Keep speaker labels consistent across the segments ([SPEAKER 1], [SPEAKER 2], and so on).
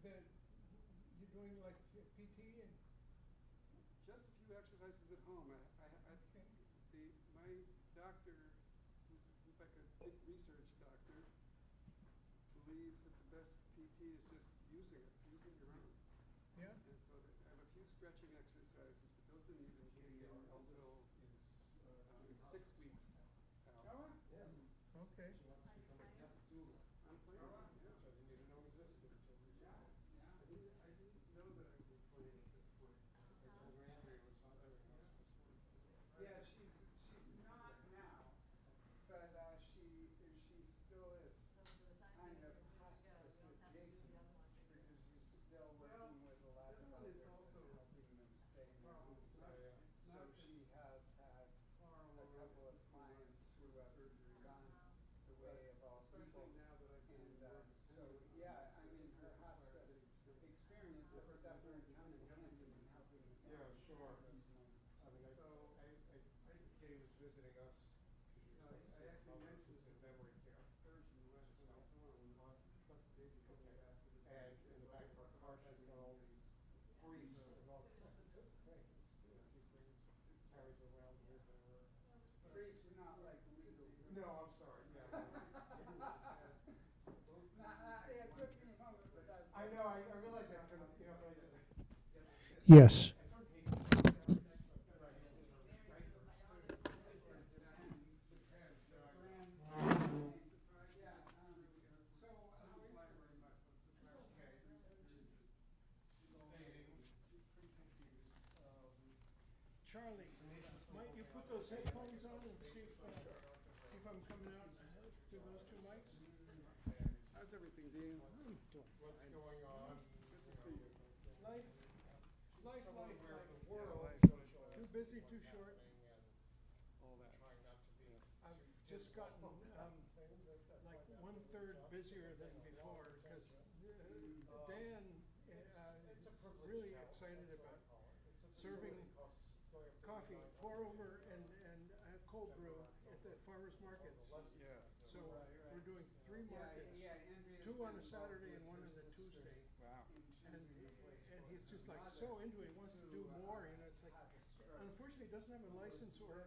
[SPEAKER 1] you're doing like PT and,
[SPEAKER 2] Just a few exercises at home.
[SPEAKER 1] okay,
[SPEAKER 2] My doctor, who's like a big research doctor, believes that the best PT is just using your arm.
[SPEAKER 1] yeah,
[SPEAKER 2] And so I have a few stretching exercises, but those didn't even kick in until 6 weeks out.
[SPEAKER 1] oh, okay,
[SPEAKER 2] I'm playing. Yeah. I didn't know that I was playing at this point. Yeah, she's not now, but she still is kind of hospice adjacent because she's still working with a lot of others and helping them stay now. So she has had a couple of clients who have gone the way of all people. And so, yeah, I mean, her hospice experience has definitely come in handy in helping me
[SPEAKER 3] Yeah,
[SPEAKER 2] out
[SPEAKER 3] sure.
[SPEAKER 2] in those moments.
[SPEAKER 3] I mean,
[SPEAKER 2] So,
[SPEAKER 3] Kay was visiting us, because she was
[SPEAKER 2] I actually
[SPEAKER 3] in
[SPEAKER 2] mentioned
[SPEAKER 3] memory care.
[SPEAKER 2] surgeon last time I saw him, maybe a couple
[SPEAKER 3] Okay.
[SPEAKER 2] after this.
[SPEAKER 3] And in the back of her car, she's got all these briefs and all kinds of things. She carries around with her.
[SPEAKER 2] Briefs, not like legal.
[SPEAKER 3] No, I'm sorry, yeah.
[SPEAKER 2] It took me a moment, but that's.
[SPEAKER 3] I know, I realize I couldn't, but I just.
[SPEAKER 1] yes,
[SPEAKER 3] I took me to the but I had to write her too. Depends, so I. Pretty confused.
[SPEAKER 1] Charlie, might you put those headphones on and see if I'm coming out through those two mics?
[SPEAKER 2] How's everything, Dean?
[SPEAKER 1] I'm doing
[SPEAKER 3] What's
[SPEAKER 1] fine.
[SPEAKER 3] going on?
[SPEAKER 2] Good to see you.
[SPEAKER 1] Life,
[SPEAKER 3] Aware of the world,
[SPEAKER 2] life.
[SPEAKER 3] social
[SPEAKER 1] Too busy, too short.
[SPEAKER 2] All that.
[SPEAKER 3] Trying not to be.
[SPEAKER 1] I've just gotten like 1/3 busier than before because Dan is really excited about serving coffee, pour over and cold brew at the farmers markets.
[SPEAKER 2] Yes.
[SPEAKER 1] So we're doing 3 markets, 2 on a Saturday and 1 on a Tuesday.
[SPEAKER 2] Wow.
[SPEAKER 1] And he's just like so into it, he wants to do more, it's like, unfortunately he doesn't have a license or a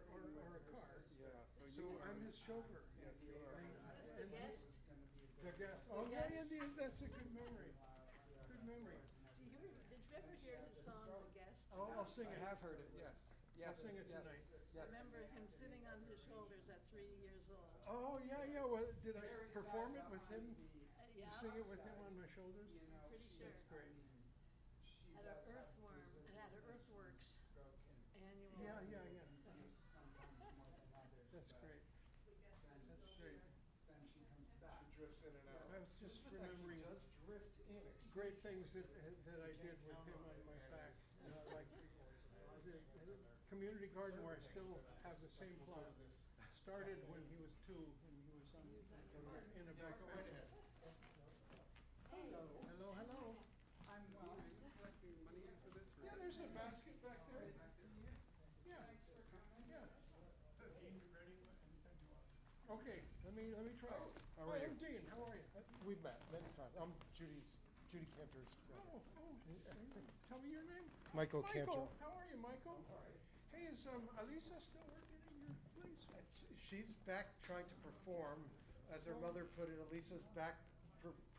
[SPEAKER 1] car.
[SPEAKER 2] Yeah,
[SPEAKER 1] So I'm his chauffeur.
[SPEAKER 2] Yes, you are.
[SPEAKER 1] And the guest. Oh, yeah, yeah, that's a good memory. Good memory.
[SPEAKER 4] Did you ever hear his song, The Guest?
[SPEAKER 1] Oh, I'll sing
[SPEAKER 2] I
[SPEAKER 1] it.
[SPEAKER 2] have heard it, yes.
[SPEAKER 1] I'll sing it
[SPEAKER 2] Yes.
[SPEAKER 1] tonight.
[SPEAKER 2] Yes.
[SPEAKER 4] Remember him sitting on his shoulders at 3 years old?
[SPEAKER 1] Oh, yeah, yeah. Well, did I perform it with him?
[SPEAKER 4] Yeah,
[SPEAKER 1] Sing it with him on my shoulders?
[SPEAKER 4] pretty sure.
[SPEAKER 1] That's great.
[SPEAKER 4] At an earthworm, at an earthworks annual.
[SPEAKER 1] Yeah, yeah, yeah. That's great. That's great.
[SPEAKER 2] Then she comes back.
[SPEAKER 3] She drifts in and out.
[SPEAKER 1] I was just remembering
[SPEAKER 3] Does drift in.
[SPEAKER 1] great things that I did with him on my back. Like the community garden where I still have the same plant. Started when he was 2 and he was in a backpack. Hello, hello, hello.
[SPEAKER 2] I'm well. Are you collecting money for this?
[SPEAKER 1] Yeah, there's a basket back there. Yeah. Yeah. Okay, let me try.
[SPEAKER 3] How
[SPEAKER 1] Hi,
[SPEAKER 3] are you?
[SPEAKER 1] I'm Dean. How are you?
[SPEAKER 3] We've met many times. I'm Judy Cantor's brother.
[SPEAKER 1] Tell me your name.
[SPEAKER 3] Michael Cantor.
[SPEAKER 1] Michael, how are you, Michael? Hey, is Alisa still working in your place?
[SPEAKER 3] She's back trying to perform. As her mother put it, Elisa's back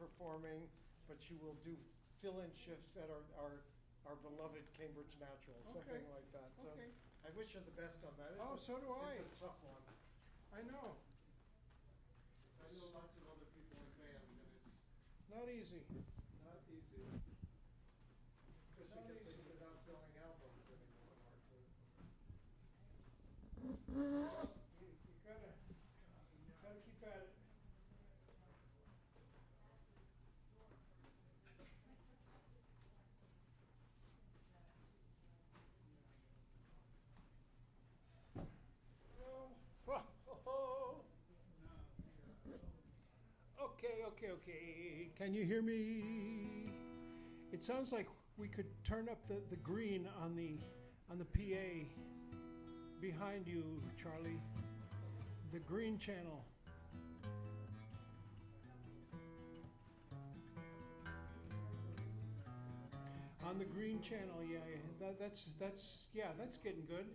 [SPEAKER 3] performing, but she will do fill-in shifts at our beloved Cambridge Natural, something like that. So
[SPEAKER 1] Okay.
[SPEAKER 3] I wish her the best on that.
[SPEAKER 1] So do I.
[SPEAKER 3] It's a tough one.
[SPEAKER 1] I know.
[SPEAKER 3] I know lots of other people in bands, and it's
[SPEAKER 1] Not easy.
[SPEAKER 3] not easy. Especially because they're not selling albums anymore.
[SPEAKER 1] You gotta keep at it. Okay. Can you hear me? It sounds like we could turn up the green on the PA behind you, Charlie. The green channel. On the green channel, yeah, that's getting good.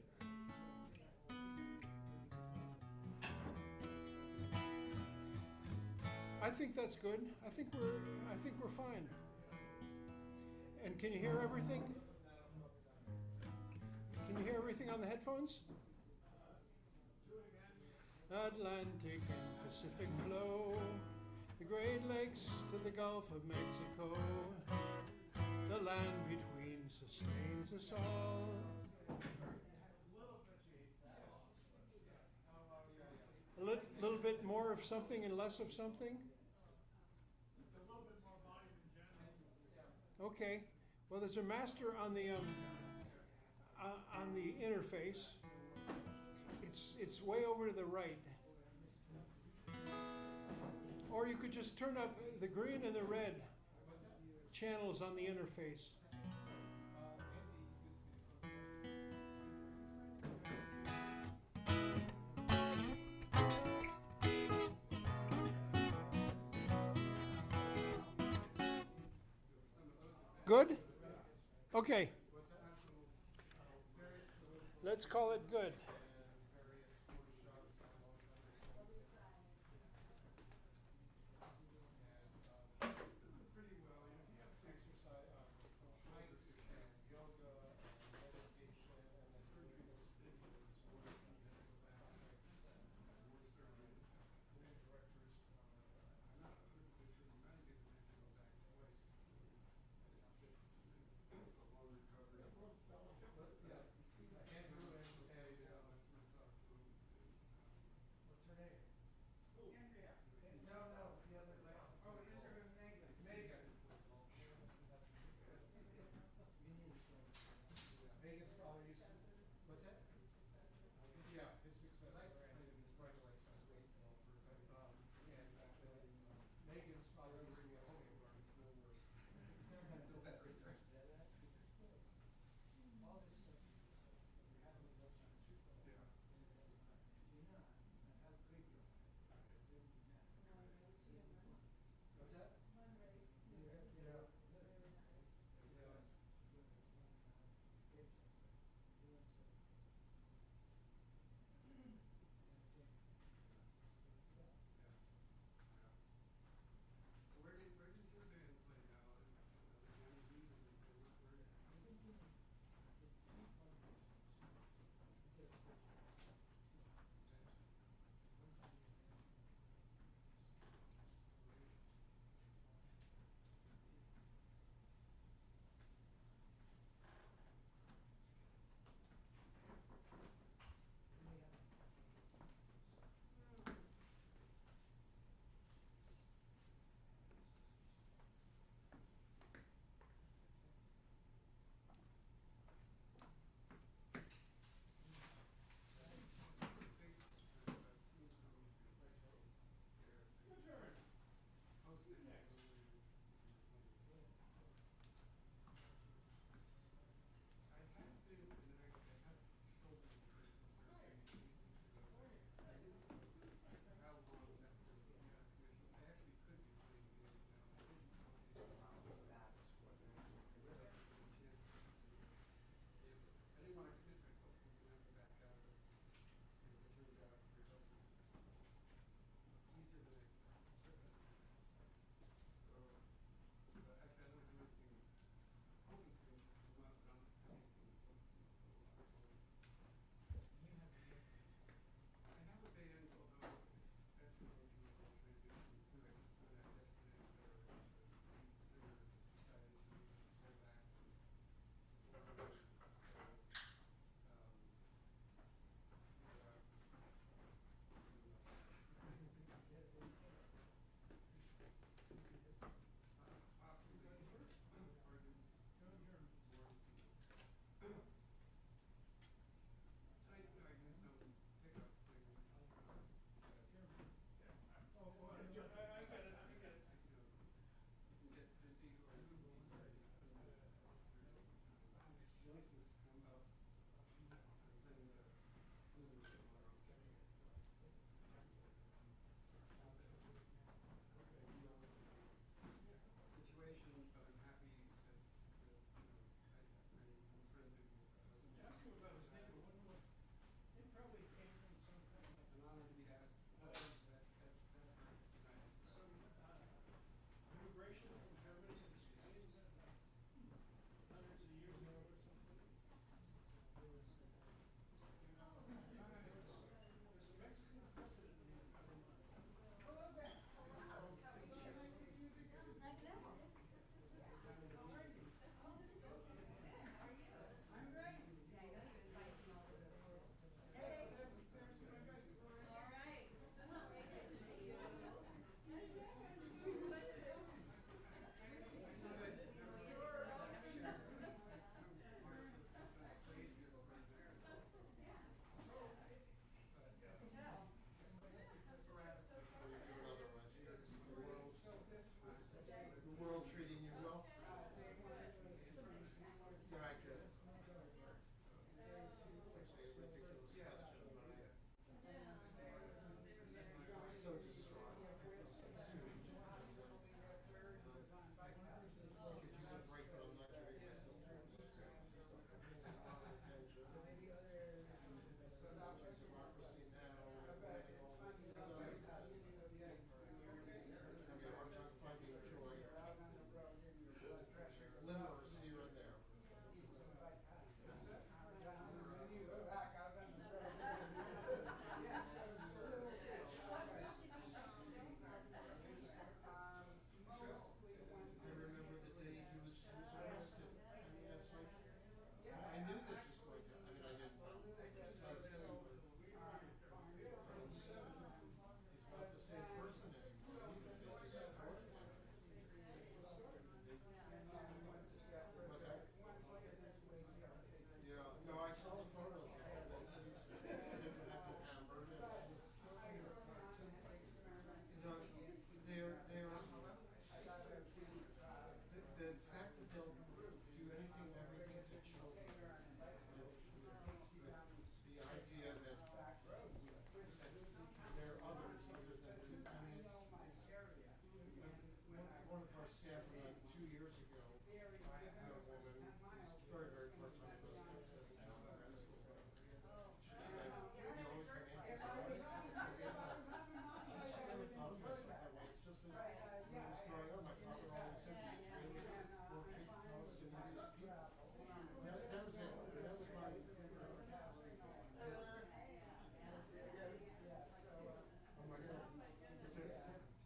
[SPEAKER 1] I think that's good. I think we're fine. And can you hear everything? Can you hear everything on the headphones? Atlantic and Pacific flow, the Great Lakes to the Gulf of Mexico. The land between sustains us all. A little bit more of something and less of something? Okay. Well, there's a master on the interface. It's way over to the right. Or you could just turn up the green and the red channels on the interface. Good? Okay. Let's call it good.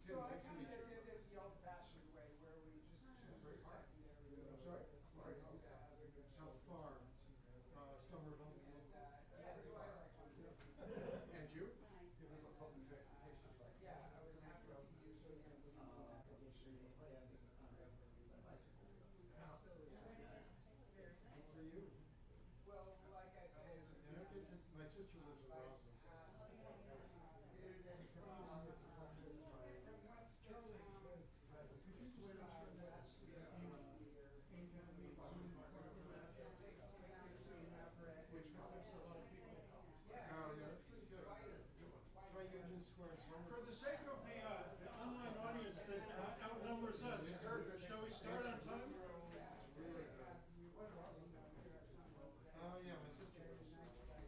[SPEAKER 2] So I kind of did it the old-fashioned way, where we just choose a secondary.
[SPEAKER 3] I'm sorry? How far? Somerville.
[SPEAKER 2] Yeah, so I like to do it.
[SPEAKER 3] And you?
[SPEAKER 2] Yeah, I was happy to use the navigation.
[SPEAKER 3] Good for you.
[SPEAKER 2] Well, like I say,
[SPEAKER 3] My sister lives in Roslyn. Oh, yeah, that's pretty good. Try Union Square in Somerville.
[SPEAKER 1] For the sake of the online audience that outnumbers us, shall we start on time?
[SPEAKER 3] Really good. Oh, yeah, my sister lives in Roslyn.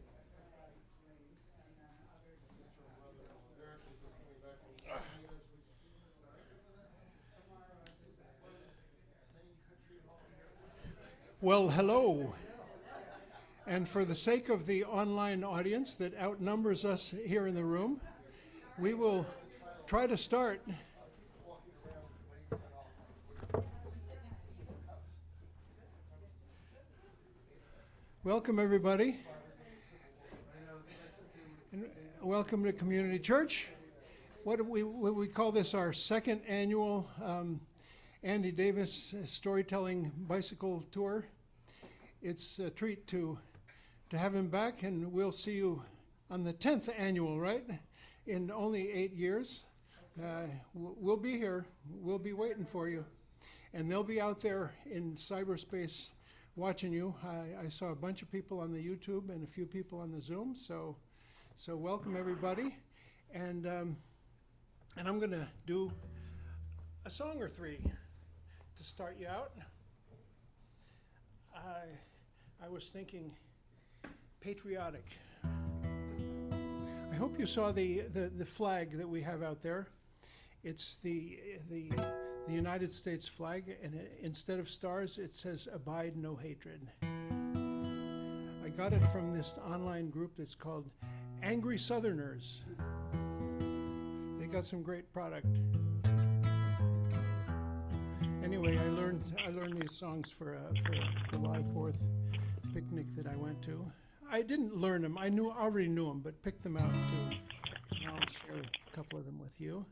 [SPEAKER 3] Sister and mother-in-law. They're actually just coming back from Spain as we speak.
[SPEAKER 1] Well, hello. And for the sake of the online audience that outnumbers us here in the room, we will try to start. Welcome, everybody. And welcome to Community Church. What we call this our second annual Andy Davis storytelling bicycle tour. It's a treat to have him back, and we'll see you on the 10th annual, right? In only 8 years. We'll be here. We'll be waiting for you. And they'll be out there in cyberspace watching you. I saw a bunch of people on the YouTube and a few people on the Zoom, so welcome everybody. And I'm going to do a song or three to start you out. I was thinking patriotic. I hope you saw the flag that we have out there. It's the United States flag, and instead of stars, it says "Abide no hatred." I got it from this online group that's called Angry Southerners. They got some great product. Anyway, I learned these songs for a July 4th picnic that I went to. I didn't learn them. I already knew them, but picked them out too. And I'll share a couple of them with you.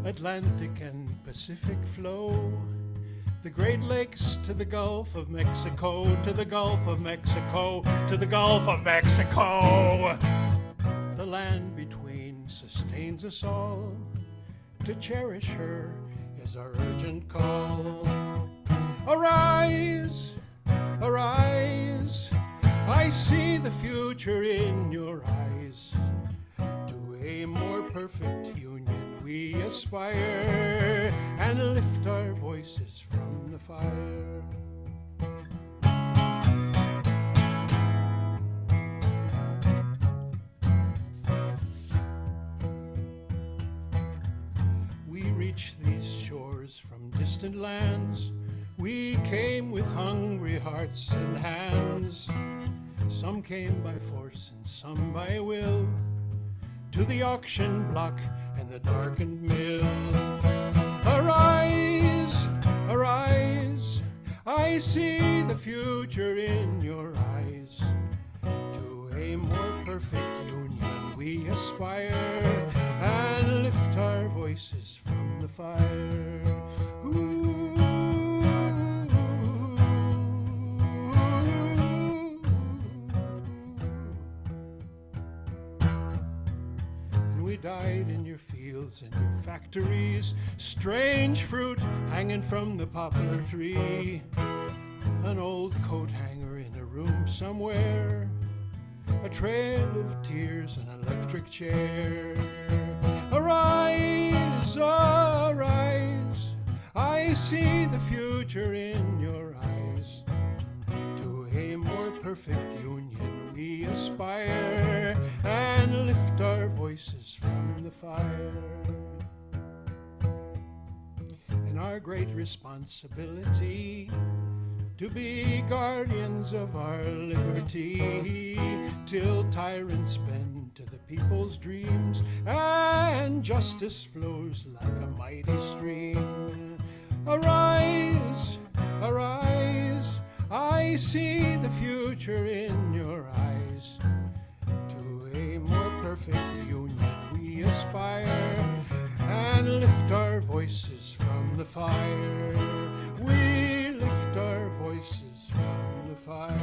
[SPEAKER 1] Atlantic and Pacific flow, the Great Lakes to the Gulf of Mexico, to the Gulf of Mexico, to the Gulf of Mexico. The land between sustains us all. To cherish her is our urgent call. Arise, arise, I see the future in your eyes. To a more perfect union we aspire, and lift our voices from the fire. We reach these shores from distant lands. We came with hungry hearts and hands. Some came by force and some by will, to the auction block and the darkened mill. Arise, arise, I see the future in your eyes. To a more perfect union we aspire, and lift our voices from the fire. Ooh. Died in your fields and your factories, strange fruit hanging from the poplar tree, an old coat hanger in a room somewhere, a trail of tears, an electric chair. Arise, arise, I see the future in your eyes. To
[SPEAKER 5] perfect union we aspire, and lift our voices from the fire. And our great responsibility to be guardians of our liberty, till tyrants bend to the people's dreams, and justice flows like a mighty stream. Arise, arise, I see the future in your eyes. To a more perfect union we aspire, and lift our voices from the fire. We lift our voices from the fire.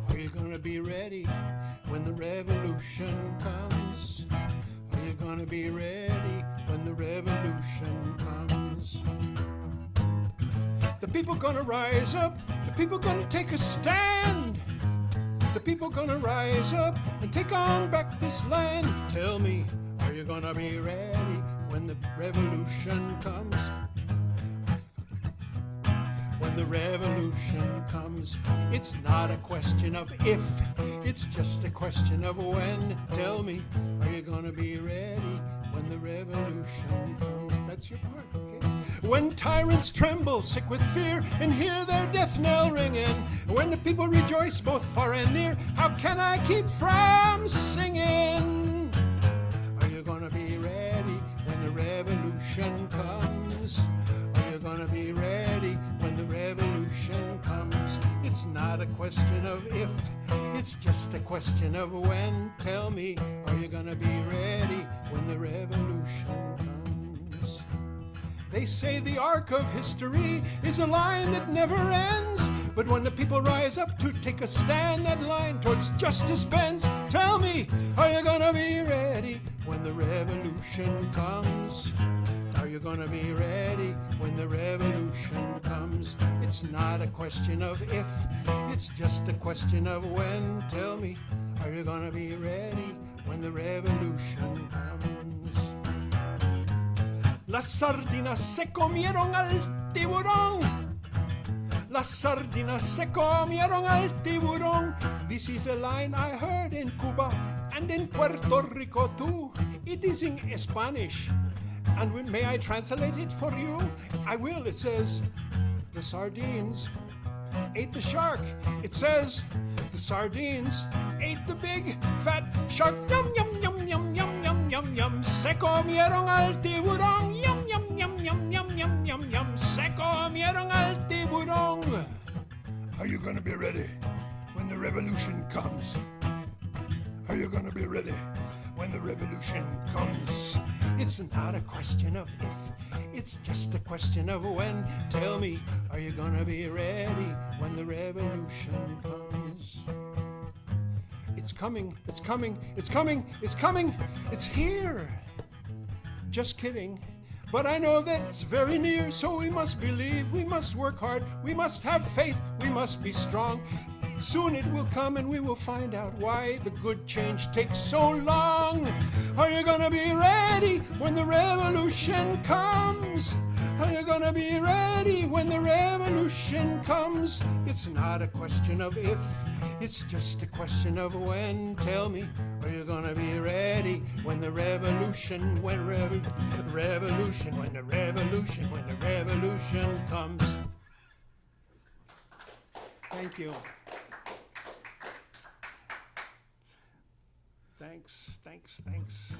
[SPEAKER 5] Are you gonna be ready when the revolution comes? Are you gonna be ready when the revolution comes? The people gonna rise up, the people gonna take a stand. The people gonna rise up and take on back this land. Tell me, are you gonna be ready when the revolution comes? When the revolution comes, it's not a question of if, it's just a question of when. Tell me, are you gonna be ready when the revolution comes? That's your part, okay? When tyrants tremble, sick with fear, and hear their death knell ringing, when the people rejoice both far and near, how can I keep from singing? Are you gonna be ready when the revolution comes? Are you gonna be ready when the revolution comes? It's not a question of if, it's just a question of when. Tell me, are you gonna be ready when the revolution comes? They say the arc of history is a line that never ends, but when the people rise up to take a stand, that line towards justice bends. Tell me, are you gonna be ready when the revolution comes? Are you gonna be ready when the revolution comes? It's not a question of if, it's just a question of when. Tell me, are you gonna be ready when the revolution comes? Las sardinas se comieron al tiburón. Las sardinas se comieron al tiburón. This is a line I heard in Cuba and in Puerto Rico too. It is in Spanish. And may I translate it for you? I will. It says, the sardines ate the shark. It says, the sardines ate the big fat shark. Yum, yum, yum, yum, yum, yum, yum, yum. Se comieron al tiburón. Yum, yum, yum, yum, yum, yum, yum, yum. Se comieron al tiburón. Are you gonna be ready when the revolution comes? Are you gonna be ready when the revolution comes? It's not a question of if, it's just a question of when. Tell me, are you gonna be ready when the revolution comes? It's coming, it's coming, it's coming, it's coming, it's here. Just kidding. But I know that it's very near, so we must believe, we must work hard, we must have faith, we must be strong. Soon it will come and we will find out why the good change takes so long. Are you gonna be ready when the revolution comes? Are you gonna be ready when the revolution comes? It's not a question of if, it's just a question of when. Tell me, are you gonna be ready when the revolution, when the revolution comes? Thank you. Thanks, thanks, thanks.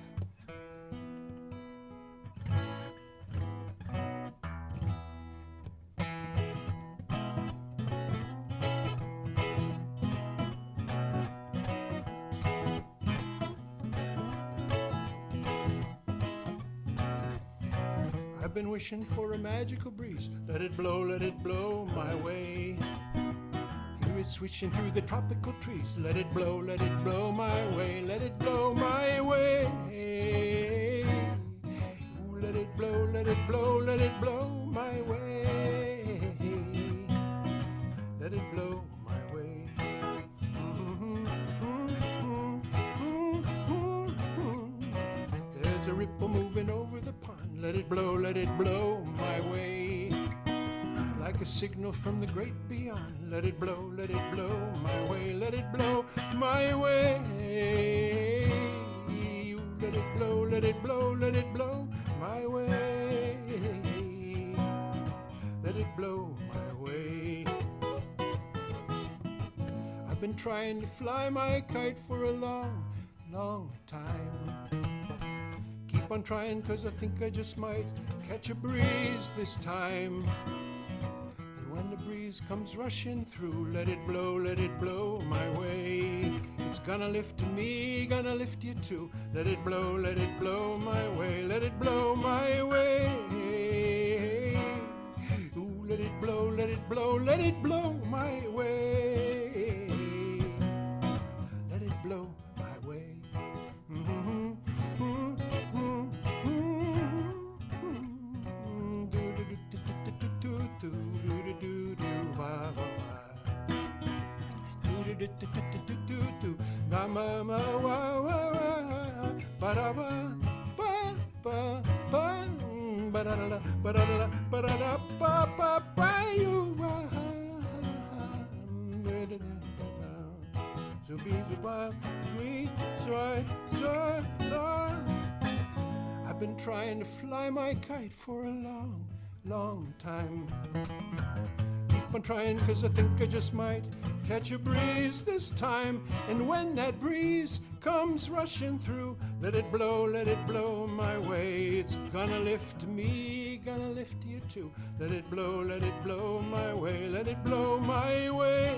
[SPEAKER 5] I've been wishing for a magical breeze. Let it blow my way. Hear it swishing through the tropical trees. Let it blow my way. Let it blow my way. Ooh, let it blow my way. Let it blow my way. let it blow my way. Like a signal from the great beyond, let it blow my way, let it blow my way. Let it blow my way. Let it blow my way. I've been trying to fly my kite for a long time. Keep on trying 'cause I think I just might catch a breeze this time. And when the breeze comes rushing through, let it blow my way. It's gonna lift me, gonna lift you too. Let it blow my way, let it blow my way. Ooh, let it blow my way. Let it blow my way. I've been trying to fly my kite for a long time. Keep on trying 'cause I think I just might catch a breeze this time. And when that breeze comes rushing through, let it blow my way. It's gonna lift me, gonna lift you too. Let it blow my way, let it blow my way.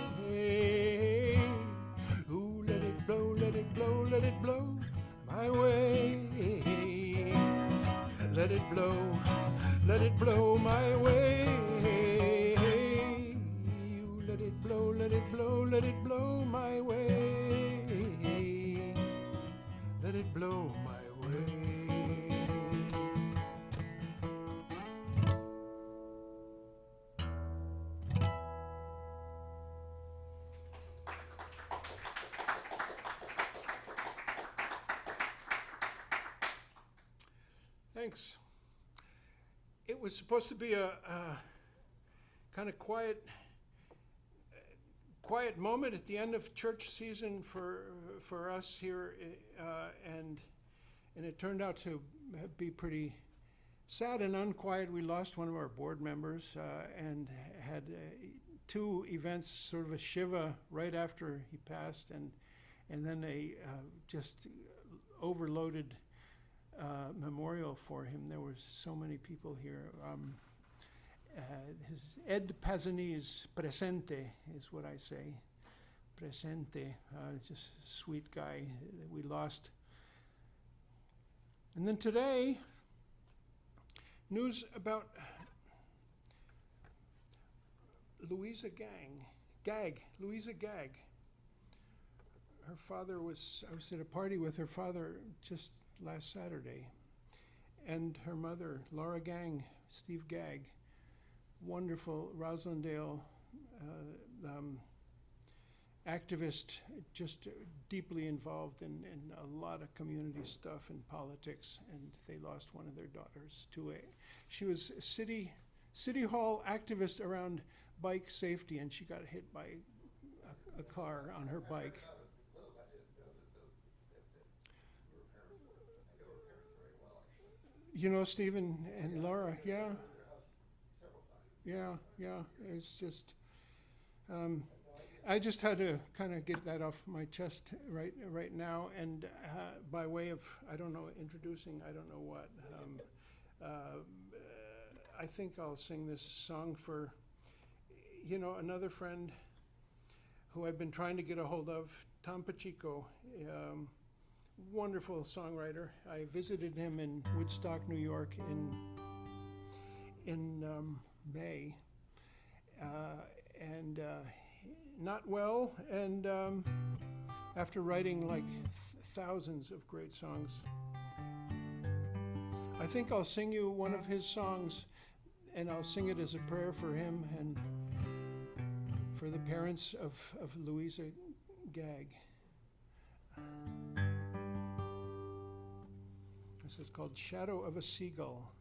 [SPEAKER 5] Ooh, let it blow my way. Let it blow my way. Ooh, let it blow my way. Let it blow my way. Thanks. It was supposed to be a kind of quiet moment at the end of church season for us here, and it turned out to be pretty sad and unquiet. We lost one of our board members and had two events, sort of a shiva right after he passed, and then a just overloaded memorial for him. There were so many people here. Ed Pazanese, presente is what I say. Presente, just a sweet guy that we lost. And then today, news about Louisa Gag. Her father I was at a party with her father just last Saturday, and her mother, Laura Gang, Steve Gag, wonderful Roslindale activist, just deeply involved in a lot of community stuff and politics, and they lost one of their daughters to she was a city hall activist around bike safety, and she got hit by a car on her bike. You know Stephen and Laura, yeah. It's just, I just had to kind of get that off my chest right now, and by way of, introducing, I don't know what. I think I'll sing this song for, another friend who I've been trying to get a hold of, Tom Pacheco. Wonderful songwriter. I visited him in Woodstock, New York in May, and not well, and after writing like thousands of great songs. I think I'll sing you one of his songs, and I'll sing it as a prayer for him and for the parents of Louisa Gag. This is called Shadow of a Seagull.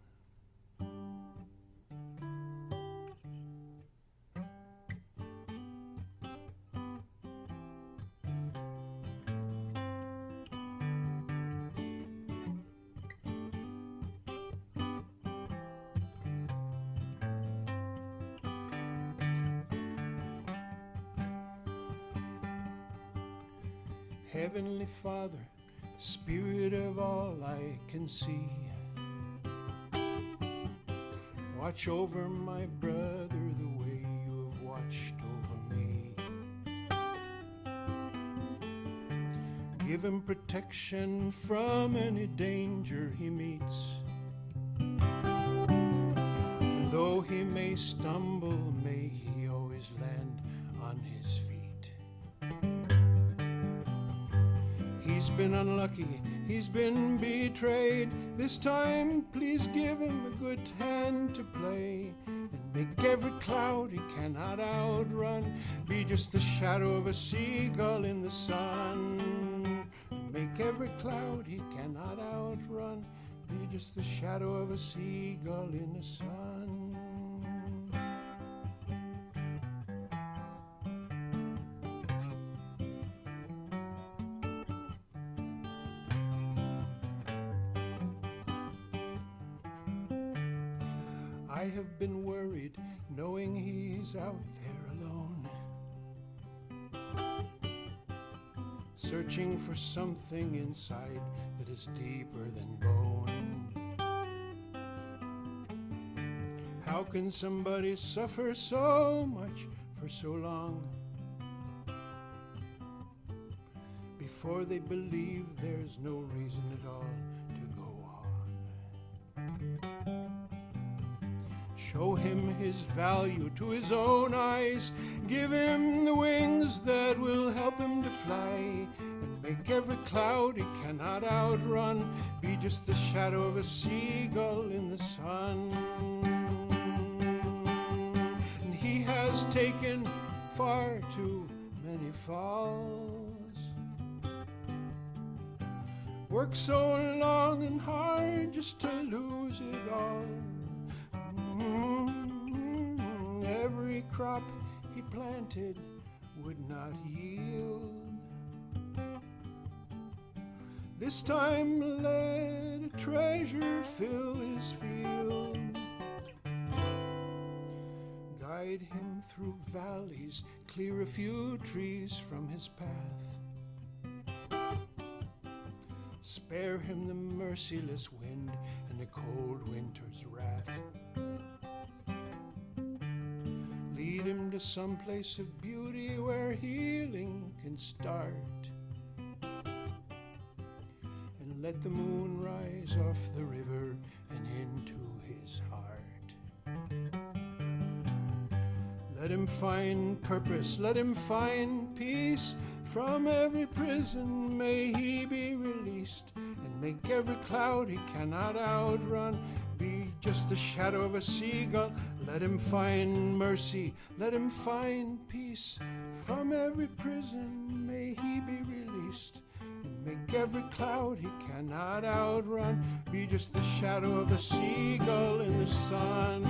[SPEAKER 5] Heavenly Father, Spirit of all I can see, watch over my brother the way you have watched over me. Give him protection from any danger he meets. And though he may stumble, may he always land on his feet. He's been unlucky, he's been betrayed. This time, please give him a good hand to play, and make every cloud he cannot outrun be just the shadow of a seagull in the sun. And make every cloud he cannot outrun be just the shadow of a seagull in the sun. I have been worried knowing he's out there alone, searching for something inside that is deeper than bone. How can somebody suffer so much for so long before they believe there's no reason at all to go on? Show him his value to his own eyes. Give him the wings that will help him to fly, and make every cloud he cannot outrun be just the shadow of a seagull in the sun. And he has taken far too many falls, worked so long and hard just to lose it all. Every crop he planted would not yield. This time let a treasure fill his field. Guide him through valleys, clear a few trees from his path. Spare him the merciless wind and the cold winter's wrath. Lead him to some place of beauty where healing can start, and let the moon rise off the river and into his heart. Let him find purpose, let him find peace. From every prison may he be released, and make every cloud he cannot outrun be just the shadow of a seagull. Let him find mercy, let him find peace. From every prison may he be released, and make every cloud he cannot outrun be just the shadow of a seagull in the sun.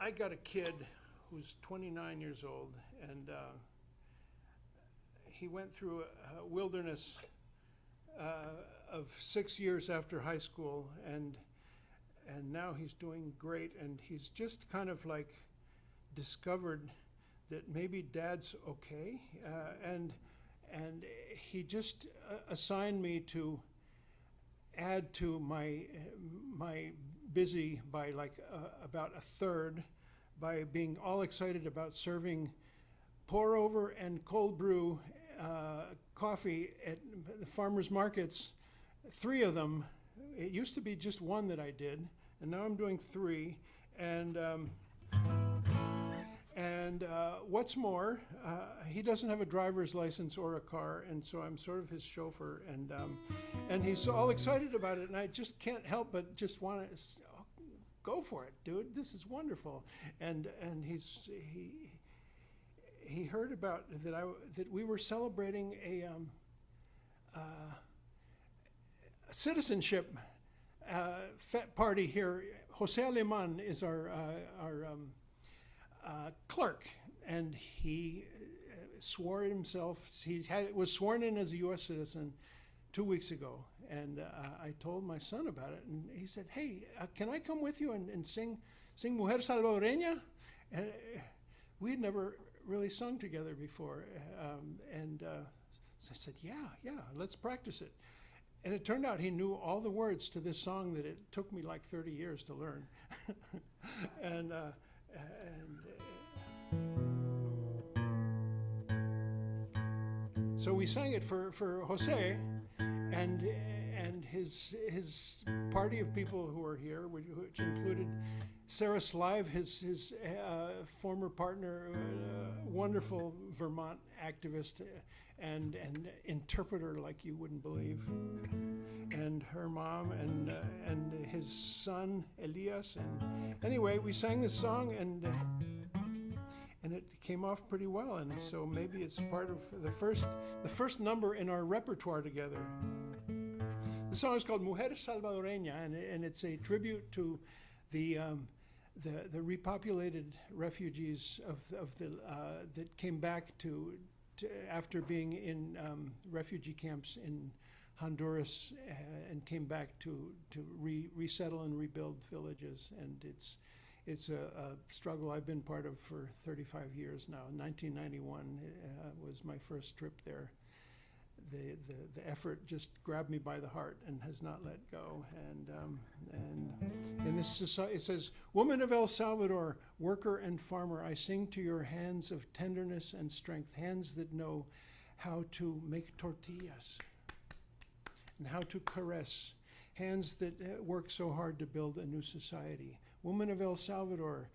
[SPEAKER 5] I got a kid who's 29 years old, and he went through a wilderness of 6 years after high school, and now he's doing great, and he's just kind of like discovered that maybe Dad's okay, and he just assigned me to add to my busy by like about a third, by being all excited about serving pour over and cold brew coffee at the farmers markets, 3 of them. It used to be just 1 that I did, and now I'm doing 3, and And what's more, he doesn't have a driver's license or a car, and so I'm sort of his chauffeur, and he's all excited about it, and I just can't help but just want to go for it, dude. This is wonderful. And he heard about that we were celebrating a citizenship party here. Jose Aleman is our clerk, and he swore himself. Was sworn in as a U.S. citizen 2 weeks ago, and I told my son about it, and he said, "Hey, can I come with you and sing Mujer Salvadoreña?" And we had never really sung together before, so I said, "Yeah, let's practice it." And it turned out he knew all the words to this song that it took me like 30 years to learn. So we sang it for Jose and his party of people who were here, which included Sarah Slive, his former partner, wonderful Vermont activist and interpreter like you wouldn't believe, and her mom and his son Elias. And anyway, we sang this song, and it came off pretty well, and so maybe it's part of the first number in our repertoire together. The song is called Mujer Salvadoreña, and it's a tribute to the repopulated refugees that came back to after being in refugee camps in Honduras and came back to resettle and rebuild villages. And it's a struggle I've been part of for 35 years now. 1991 was my first trip there. The effort just grabbed me by the heart and has not let go. And in this society, it says, "Woman of El Salvador, worker and farmer, I sing to your hands of tenderness and strength, hands that know how to make tortillas and how to caress, hands that work so hard to build a new society. Woman of El Salvador,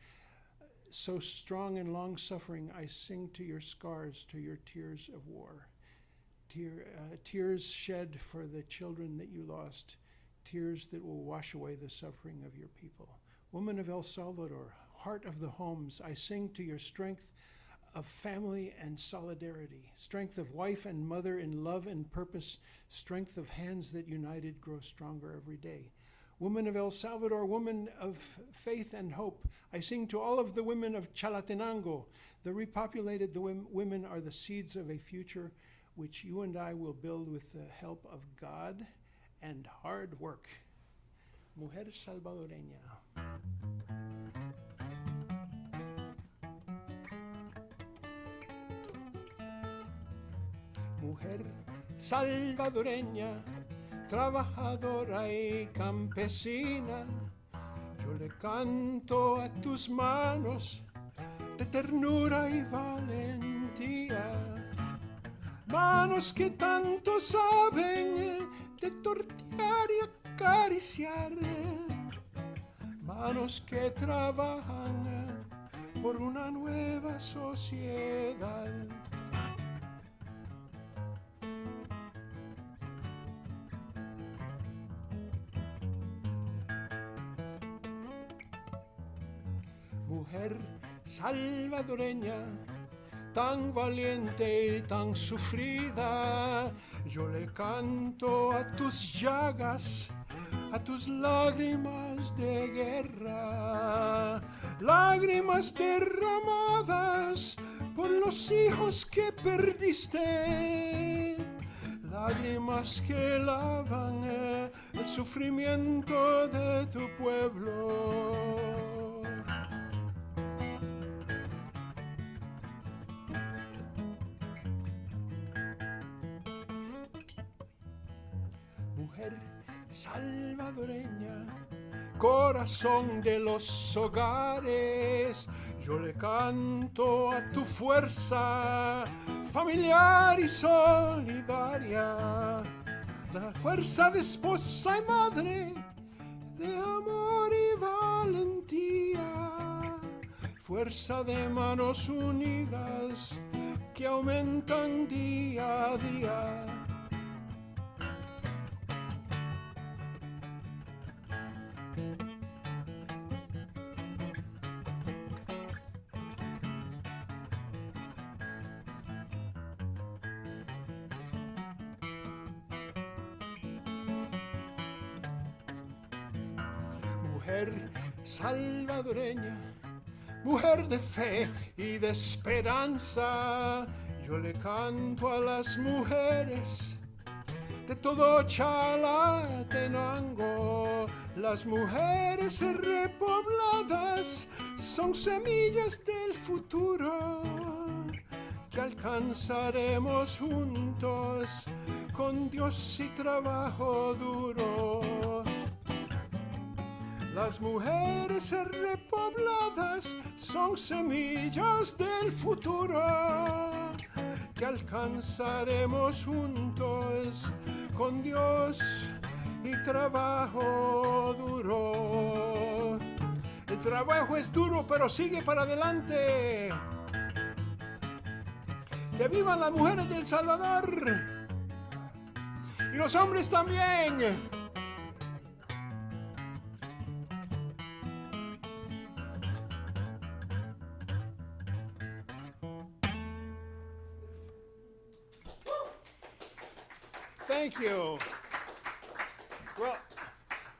[SPEAKER 5] so strong and long-suffering, I sing to your scars, to your tears of war. Tears shed for the children that you lost, tears that will wash away the suffering of your people. Woman of El Salvador, heart of the homes, I sing to your strength of family and solidarity, strength of wife and mother in love and purpose, strength of hands that united grow stronger every day. Woman of El Salvador, woman of faith and hope, I sing to all of the women of Chalatenango. The repopulated women are the seeds of a future which you and I will build with the help of God and hard work. Mujer Salvadoreña." Mujer salvadoreña, trabajadora y campesina, yo le canto a tus manos de ternura y valentía. Manos que tanto saben de tortear y acariciar. Manos que trabajan por una nueva sociedad. Mujer salvadoreña, tan valiente y tan sufrida, yo le canto a tus llagas, a tus lágrimas de guerra, lágrimas derramadas por los hijos que perdiste, lágrimas que lavan el sufrimiento de tu pueblo. Mujer salvadoreña, corazón de los hogares, yo le canto a tu fuerza familiar y solidaria, la fuerza de esposa y madre, de amor y valentía, fuerza de manos unidas que aumentan día a día. Mujer salvadoreña, mujer de fe y de esperanza, yo le canto a las mujeres de todo Chalatenango. Las mujeres repobladas son semillas del futuro que alcanzaremos juntos con Dios y trabajo duro. Las mujeres repobladas son semillas del futuro que alcanzaremos juntos con Dios y trabajo duro. El trabajo es duro, pero sigue para adelante. ¡Que vivan las mujeres de El Salvador! ¡Y los hombres también! Thank you. Well,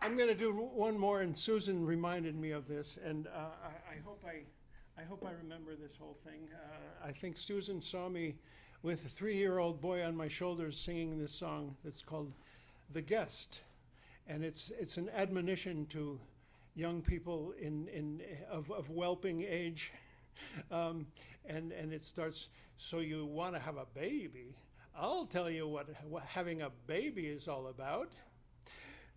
[SPEAKER 5] I'm going to do one more, and Susan reminded me of this, and I hope I remember this whole thing. I think Susan saw me with a 3-year-old boy on my shoulders singing this song that's called "The Guest," and it's an admonition to young people of whelping age, and it starts. So you want to have a baby? I'll tell you what having a baby is all about.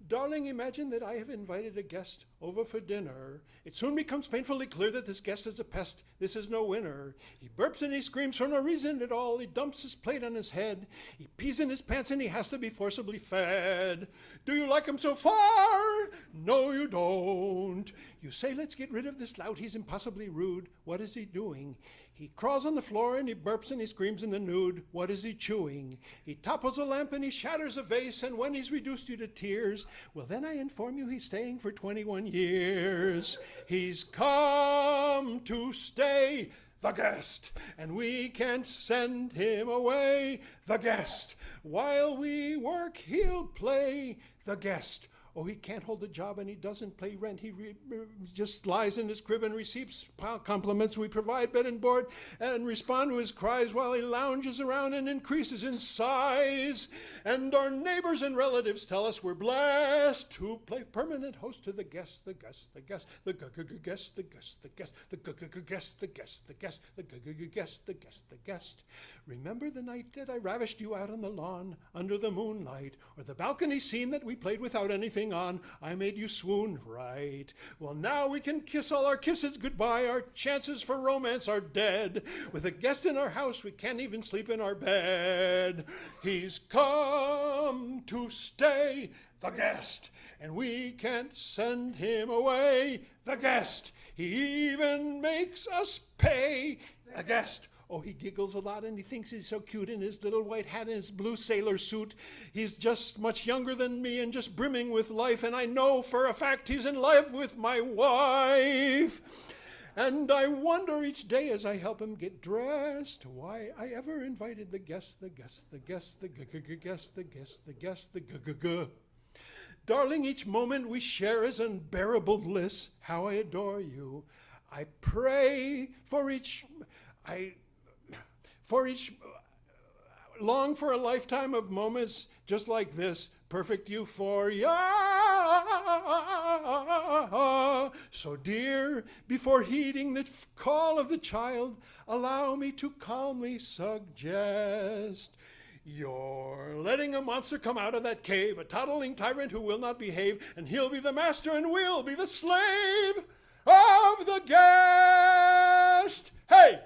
[SPEAKER 5] Darling, imagine that I have invited a guest over for dinner. It soon becomes painfully clear that this guest is a pest. This is no winner. He burps and he screams for no reason at all. He dumps his plate on his head. He pees in his pants and he has to be forcibly fed. Do you like him so far? No, you don't. You say, let's get rid of this lout. He's impossibly rude. What is he doing? He crawls on the floor and he burps and he screams in the nude. What is he chewing? He topples a lamp and he shatters a vase, and when he's reduced you to tears, well, then I inform you he's staying for 21 years. He's come to stay, the guest, and we can't send him away, the guest. While we work, he'll play, the guest. Oh, he can't hold a job and he doesn't pay rent. He just lies in his crib and receives compliments. We provide bed and board and respond to his cries while he lounges around and increases in size. And our neighbors and relatives tell us we're blessed to play permanent host to the guest, the guest, the guest, the guest, the guest, the guest, the guest, the guest, the guest, the guest, the guest, the guest. Remember the night that I ravished you out on the lawn under the moonlight, or the balcony scene that we played without anything on? I made you swoon, right? Well, now we can kiss all our kisses goodbye. Our chances for romance are dead. With a guest in our house, we can't even sleep in our bed. He's come to stay, the guest, and we can't send him away, the guest. He even makes us pay, the guest. Oh, he giggles a lot and he thinks he's so cute in his little white hat and his blue sailor suit. He's just much younger than me and just brimming with life, and I know for a fact he's in love with my wife. And I wonder each day as I help him get dressed why I ever invited the guest, the guest, the guest, the guest, the guest, the guest, the Darling, each moment we share is unbearable bliss. How I adore you. I pray for each long for a lifetime of moments just like this, perfect euphoria. So dear, before heeding the call of the child, allow me to calmly suggest you're letting a monster come out of that cave, a toddling tyrant who will not behave, and he'll be the master and we'll be the slave of the guest. Hey!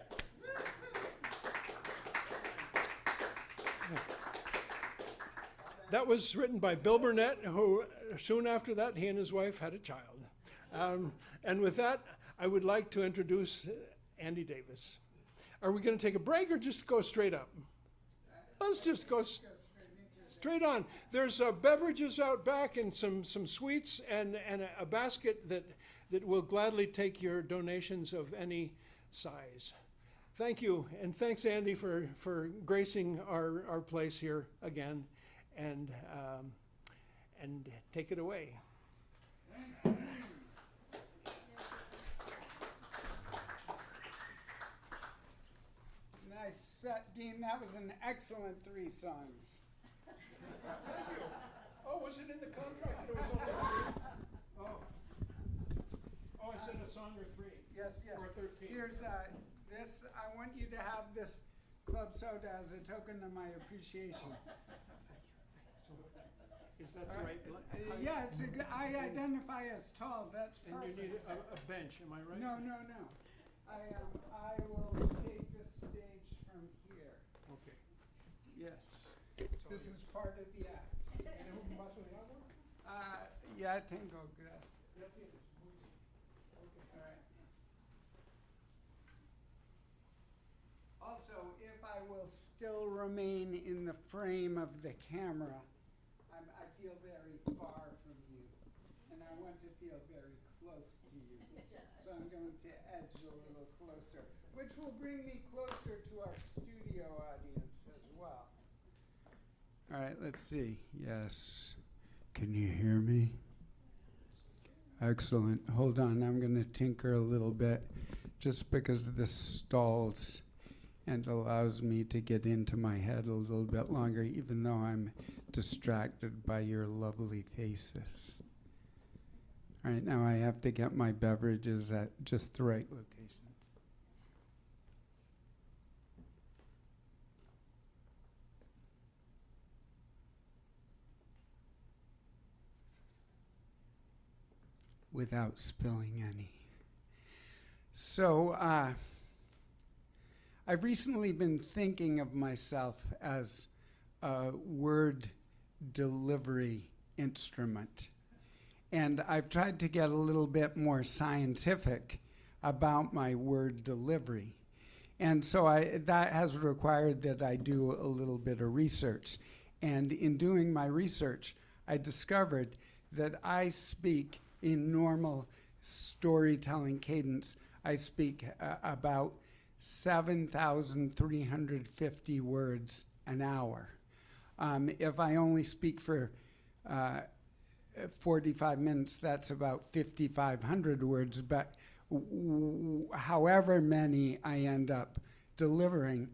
[SPEAKER 5] That was written by Bill Burnett, who soon after that, he and his wife had a child. And with that, I would like to introduce Andy Davis. Are we going to take a break or just go straight up? Let's just go straight on. There's beverages out back and some sweets and a basket that will gladly take your donations of any size. Thank you, and thanks, Andy, for gracing our place here again, and take it away.
[SPEAKER 2] Nice set, Dean. That was an excellent 3 songs.
[SPEAKER 5] Thank you. Oh, was it in the contract that it was only 3? Oh, I said a song or 3.
[SPEAKER 2] Yes.
[SPEAKER 5] Or 13.
[SPEAKER 2] Here's this. I want you to have this club soda as a token of my appreciation.
[SPEAKER 5] So, is that the right?
[SPEAKER 2] Yeah, it's a good. I identify as tall. That's
[SPEAKER 5] And
[SPEAKER 2] perfect.
[SPEAKER 5] you need a bench, am I right?
[SPEAKER 2] No. I will take the stage from here.
[SPEAKER 5] Okay.
[SPEAKER 2] Yes. This is part of the act. Yeah, tengo, gracias. All right. Also, if I will still remain in the frame of the camera, I feel very far from you, and I want to feel very close to you. So I'm going to edge a little closer, which will bring me closer to our studio audience as well. All right, let's see. Yes. Can you hear me? Excellent. Hold on, I'm going to tinker a little bit just because this stalls and allows me to get into my head a little bit longer, even though I'm distracted by your lovely faces. All right, now I have to get my beverages at just the right location. Without spilling any. So, I've recently been thinking of myself as a word delivery instrument. And I've tried to get a little bit more scientific about my word delivery. And so that has required that I do a little bit of research. And in doing my research, I discovered that I speak in normal storytelling cadence. I speak about 7,350 words an hour. If I only speak for 45 minutes, that's about 5,500 words, but however many I end up delivering,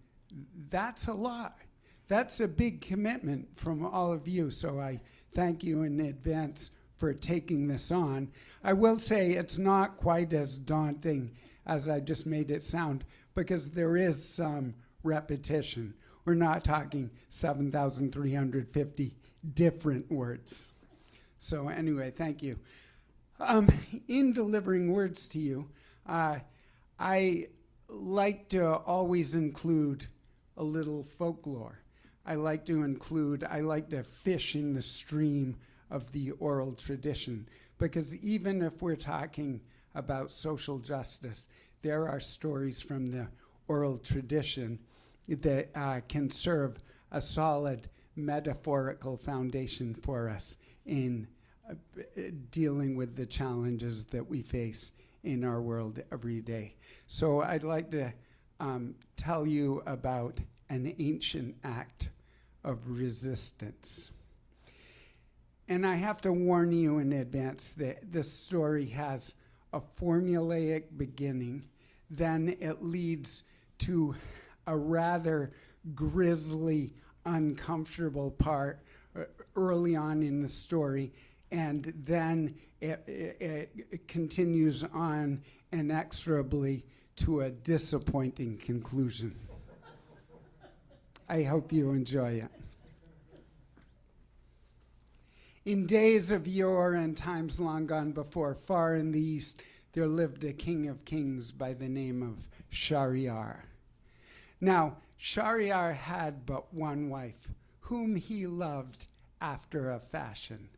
[SPEAKER 2] that's a lot. That's a big commitment from all of you, so I thank you in advance for taking this on. I will say it's not quite as daunting as I just made it sound, because there is some repetition. We're not talking 7,350 different words. So anyway, thank you. In delivering words to you, I like to always include a little folklore. I like to fish in the stream of the oral tradition, because even if we're talking about social justice, there are stories from the oral tradition that can serve a solid metaphorical foundation for us in dealing with the challenges that we face in our world every day. So I'd like to tell you about an ancient act of resistance. And I have to warn you in advance that this story has a formulaic beginning, then it leads to a rather grisly, uncomfortable part early on in the story, and then it continues on inexorably to a disappointing conclusion. I hope you enjoy it. In days of yore and times long gone before, far in the east, there lived a king of kings by the name of Shahryar. Now, Shahryar had but one wife, whom he loved after a fashion,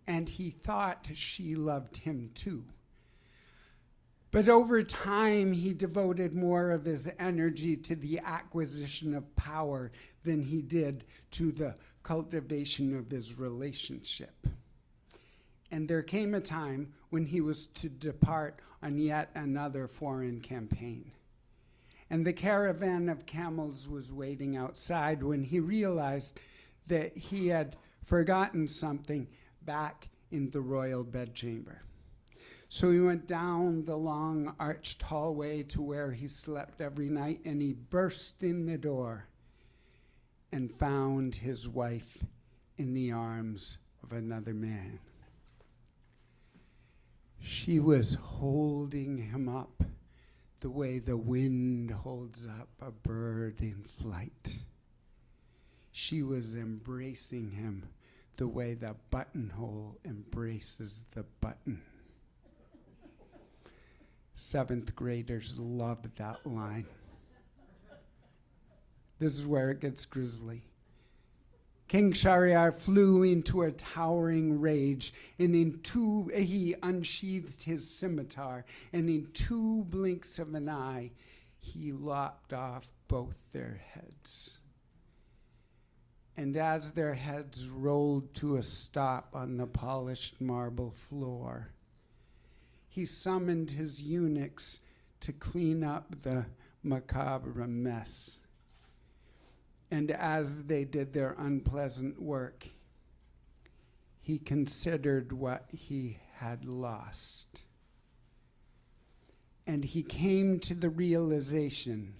[SPEAKER 2] and he thought she loved him too. But over time, he devoted more of his energy to the acquisition of power than he did to the cultivation of his relationship. And there came a time when he was to depart on yet another foreign campaign. And the caravan of camels was waiting outside when he realized that he had forgotten something back in the royal bedchamber. So he went down the long arched hallway to where he slept every night, and he burst in the door and found his wife in the arms of another man. She was holding him up the way the wind holds up a bird in flight. She was embracing him the way the buttonhole embraces the button. 7th graders loved that line. This is where it gets grisly. King Shahryar flew into a towering rage, and he unsheathed his scimitar, and in 2 blinks of an eye, he lopped off both their heads. And as their heads rolled to a stop on the polished marble floor, he summoned his eunuchs to clean up the macabre mess. And as they did their unpleasant work, he considered what he had lost. And he came to the realization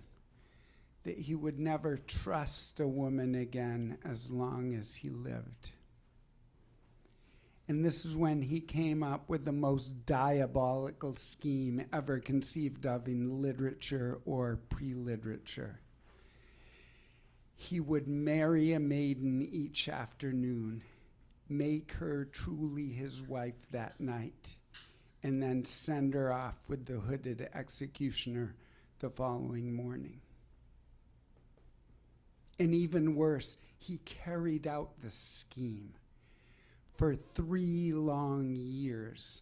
[SPEAKER 2] that he would never trust a woman again as long as he lived. And this is when he came up with the most diabolical scheme ever conceived of in literature or pre-literature. He would marry a maiden each afternoon, make her truly his wife that night, and then send her off with the hooded executioner the following morning. And even worse, he carried out the scheme for 3 long years,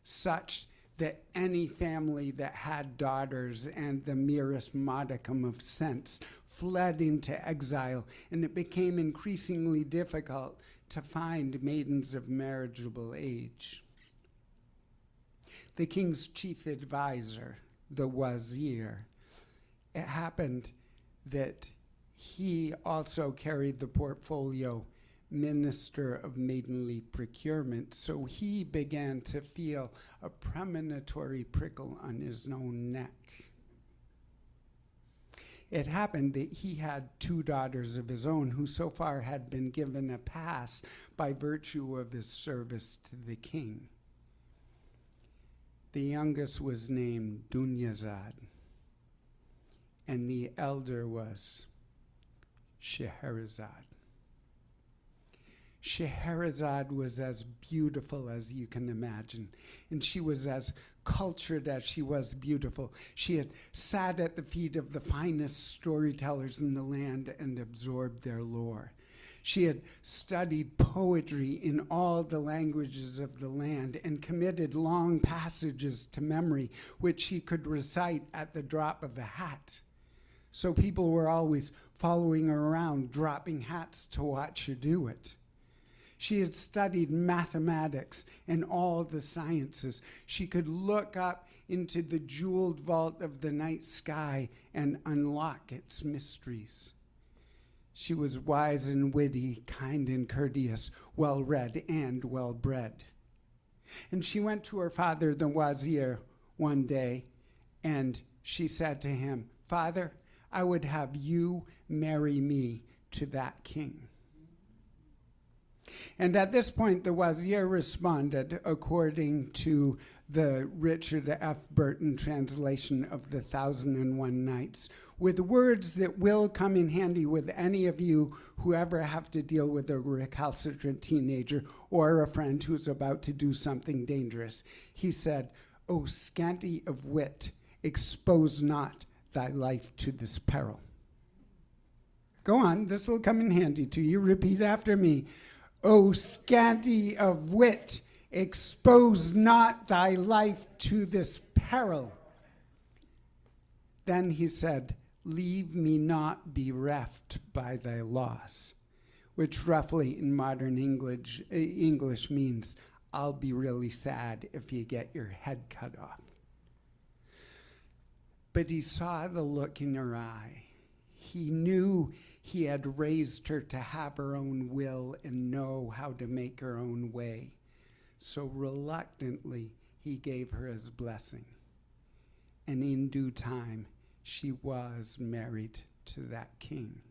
[SPEAKER 2] such that any family that had daughters and the merest modicum of sense fled into exile, and it became increasingly difficult to find maidens of marriageable age. The king's chief advisor, the wazir, it happened that he also carried the portfolio Minister of Maidenly Procurement, so he began to feel a premonitory prickle on his own neck. It happened that he had 2 daughters of his own who so far had been given a pass by virtue of his service to the king. The youngest was named Dunyazad, and the elder was Scheherazade. Scheherazade was as beautiful as you can imagine, and she was as cultured as she was beautiful. She had sat at the feet of the finest storytellers in the land and absorbed their lore. She had studied poetry in all the languages of the land and committed long passages to memory, which she could recite at the drop of a hat. So people were always following her around, dropping hats to watch her do it. She had studied mathematics and all the sciences. She could look up into the jeweled vault of the night sky and unlock its mysteries. She was wise and witty, kind and courteous, well-read and well-bred. And she went to her father, the wazir, one day, and she said to him, "Father, I would have you marry me to that king." And at this point, the wazir responded, according to the Richard F. Burton translation of the 1001 Nights, with words that will come in handy with any of you who ever have to deal with a recalcitrant teenager or a friend who's about to do something dangerous. He said, "O scanty of wit, expose not thy life to this peril." Go on, this will come in handy to you. Repeat after me. "O scanty of wit, expose not thy life to this peril. Then he said, leave me not bereft by thy loss, which roughly in modern English means, I'll be really sad if you get your head cut off. But he saw the look in her eye. He knew he had raised her to have her own will and know how to make her own way. So reluctantly, he gave her his blessing. And in due time, she was married to that king.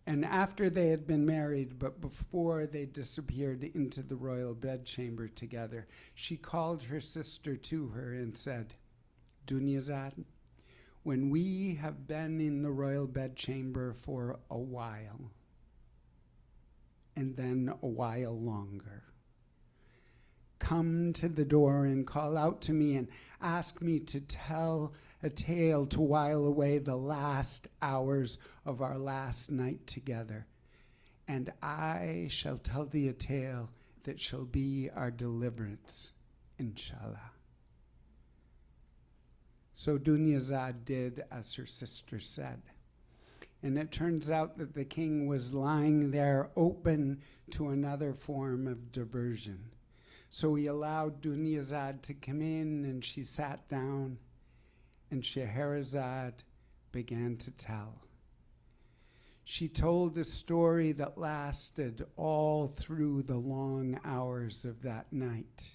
[SPEAKER 2] And after they had been married, but before they disappeared into the royal bedchamber together, she called her sister to her and said, Dunyazad, when we have been in the royal bedchamber for a while, and then a while longer, come to the door and call out to me and ask me to tell a tale to while away the last hours of our last night together. And I shall tell thee a tale that shall be our deliverance, inshallah. So Dunyazad did as her sister said. And it turns out that the king was lying there open to another form of diversion. So he allowed Dunyazad to come in, and she sat down, and Scheherazade began to tell. She told a story that lasted all through the long hours of that night.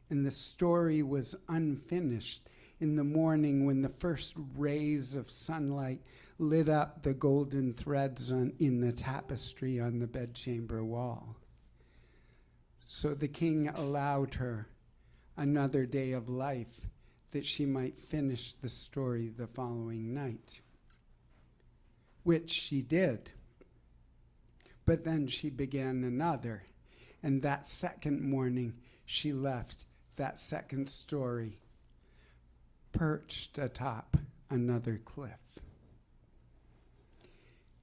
[SPEAKER 2] And the story was unfinished in the morning when the first rays of sunlight lit up the golden threads in the tapestry on the bedchamber wall. So the king allowed her another day of life that she might finish the story the following night, which she did. But then she began another, and that second morning she left that second story perched atop another cliff.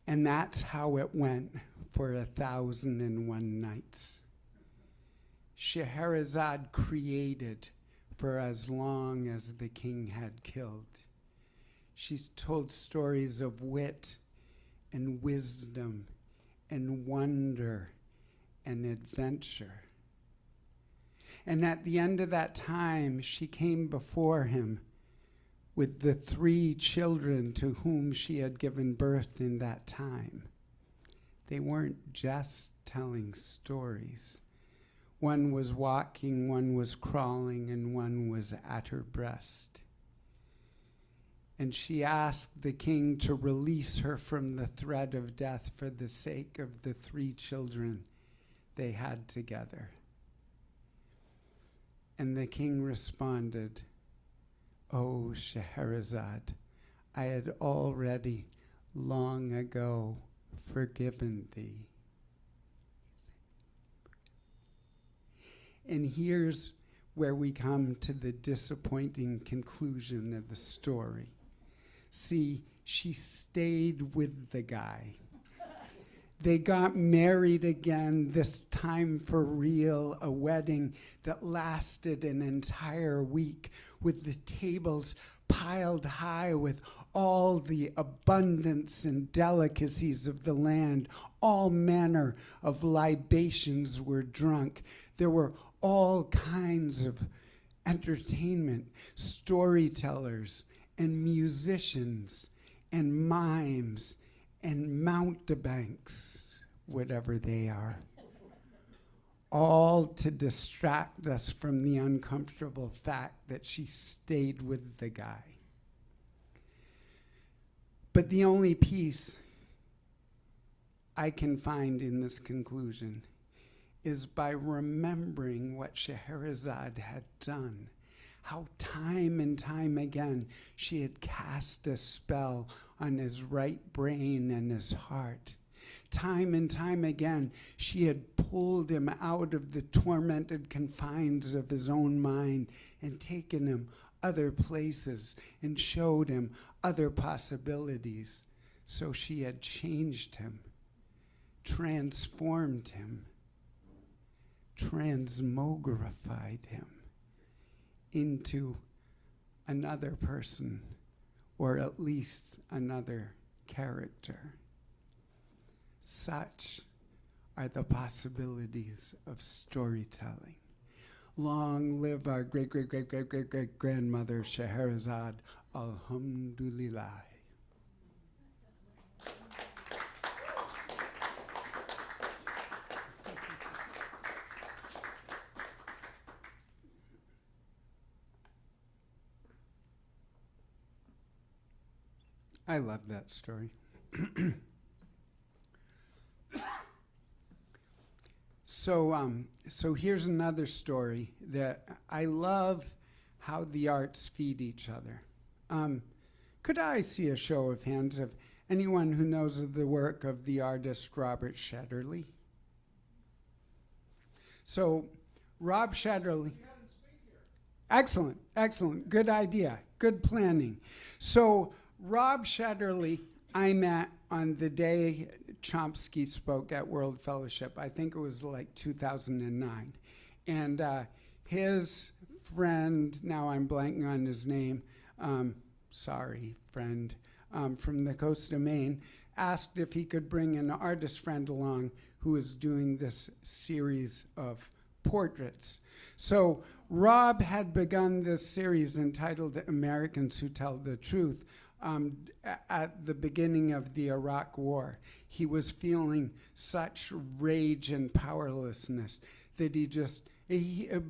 [SPEAKER 2] And that's how it went for 1,001 nights. Scheherazade created for as long as the king had killed. She's told stories of wit and wisdom and wonder and adventure. And at the end of that time, she came before him with the 3 children to whom she had given birth in that time. They weren't just telling stories. One was walking, one was crawling, and one was at her breast. And she asked the king to release her from the threat of death for the sake of the 3 children they had together. And the king responded, "O Scheherazade, I had already long ago forgiven thee." And here's where we come to the disappointing conclusion of the story. See, she stayed with the guy. They got married again, this time for real, a wedding that lasted an entire week, with the tables piled high with all the abundance and delicacies of the land. All manner of libations were drunk. There were all kinds of entertainment, storytellers and musicians and mimes and mountebanks, whatever they are, all to distract us from the uncomfortable fact that she stayed with the guy. But the only peace I can find in this conclusion is by remembering what Scheherazade had done, how time and time again she had cast a spell on his right brain and his heart. Time and time again she had pulled him out of the tormented confines of his own mind and taken him other places and showed him other possibilities. So she had changed him, transformed him,
[SPEAKER 6] transmogrified him into another person, or at least another character. Such are the possibilities of storytelling. Long live our great-great-great-great-great-great-grandmother Scheherazade, Alhamdulillah. I love that story. So here's another story that I love how the arts feed each other. Could I see a show of hands of anyone who knows of the work of the artist Robert Shetterly? So Rob Shetterly. Excellent, excellent, good idea, good planning. So Rob Shetterly, I met on the day Chomsky spoke at World Fellowship. I think it was like 2009. And his friend, now I'm blanking on his name, sorry, friend, from the coast of Maine, asked if he could bring an artist friend along who was doing this series of portraits. So Rob had begun this series entitled Americans Who Tell the Truth at the beginning of the Iraq War. He was feeling such rage and powerlessness that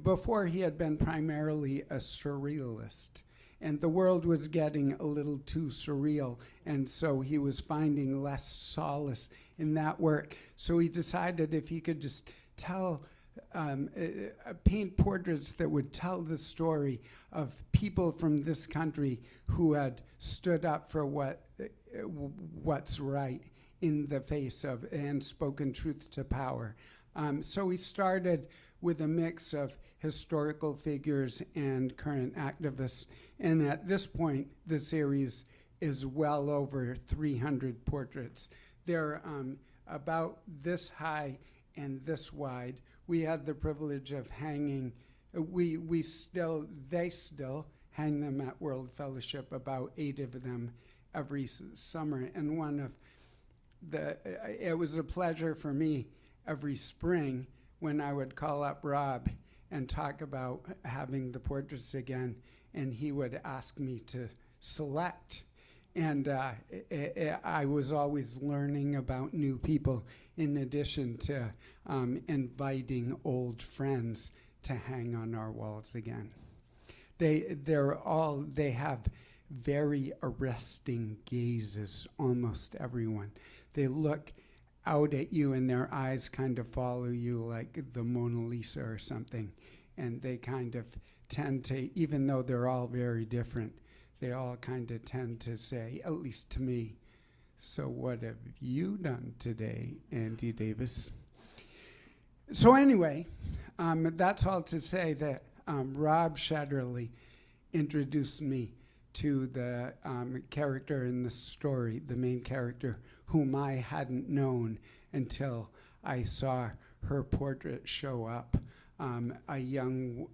[SPEAKER 6] before he had been primarily a surrealist. And the world was getting a little too surreal, and so he was finding less solace in that work. So he decided if he could just paint portraits that would tell the story of people from this country who had stood up for what's right in the face of and spoken truth to power. So he started with a mix of historical figures and current activists, and at this point the series is well over 300 portraits. They're about this high and this wide. We had the privilege of hanging, they still hang them at World Fellowship, about 8 of them every summer. And it was a pleasure for me every spring when I would call up Rob and talk about having the portraits again, and he would ask me to select. And I was always learning about new people in addition to inviting old friends to hang on our walls again. They have very arresting gazes, almost everyone. They look out at you and their eyes kind of follow you like the Mona Lisa or something. And they kind of tend to, even though they're all very different, they all kind of tend to say, at least to me, so what have you done today, Andy Davis? So anyway, that's all to say that Rob Shetterly introduced me to the character in the story, the main character, whom I hadn't known until I saw her portrait show up. A young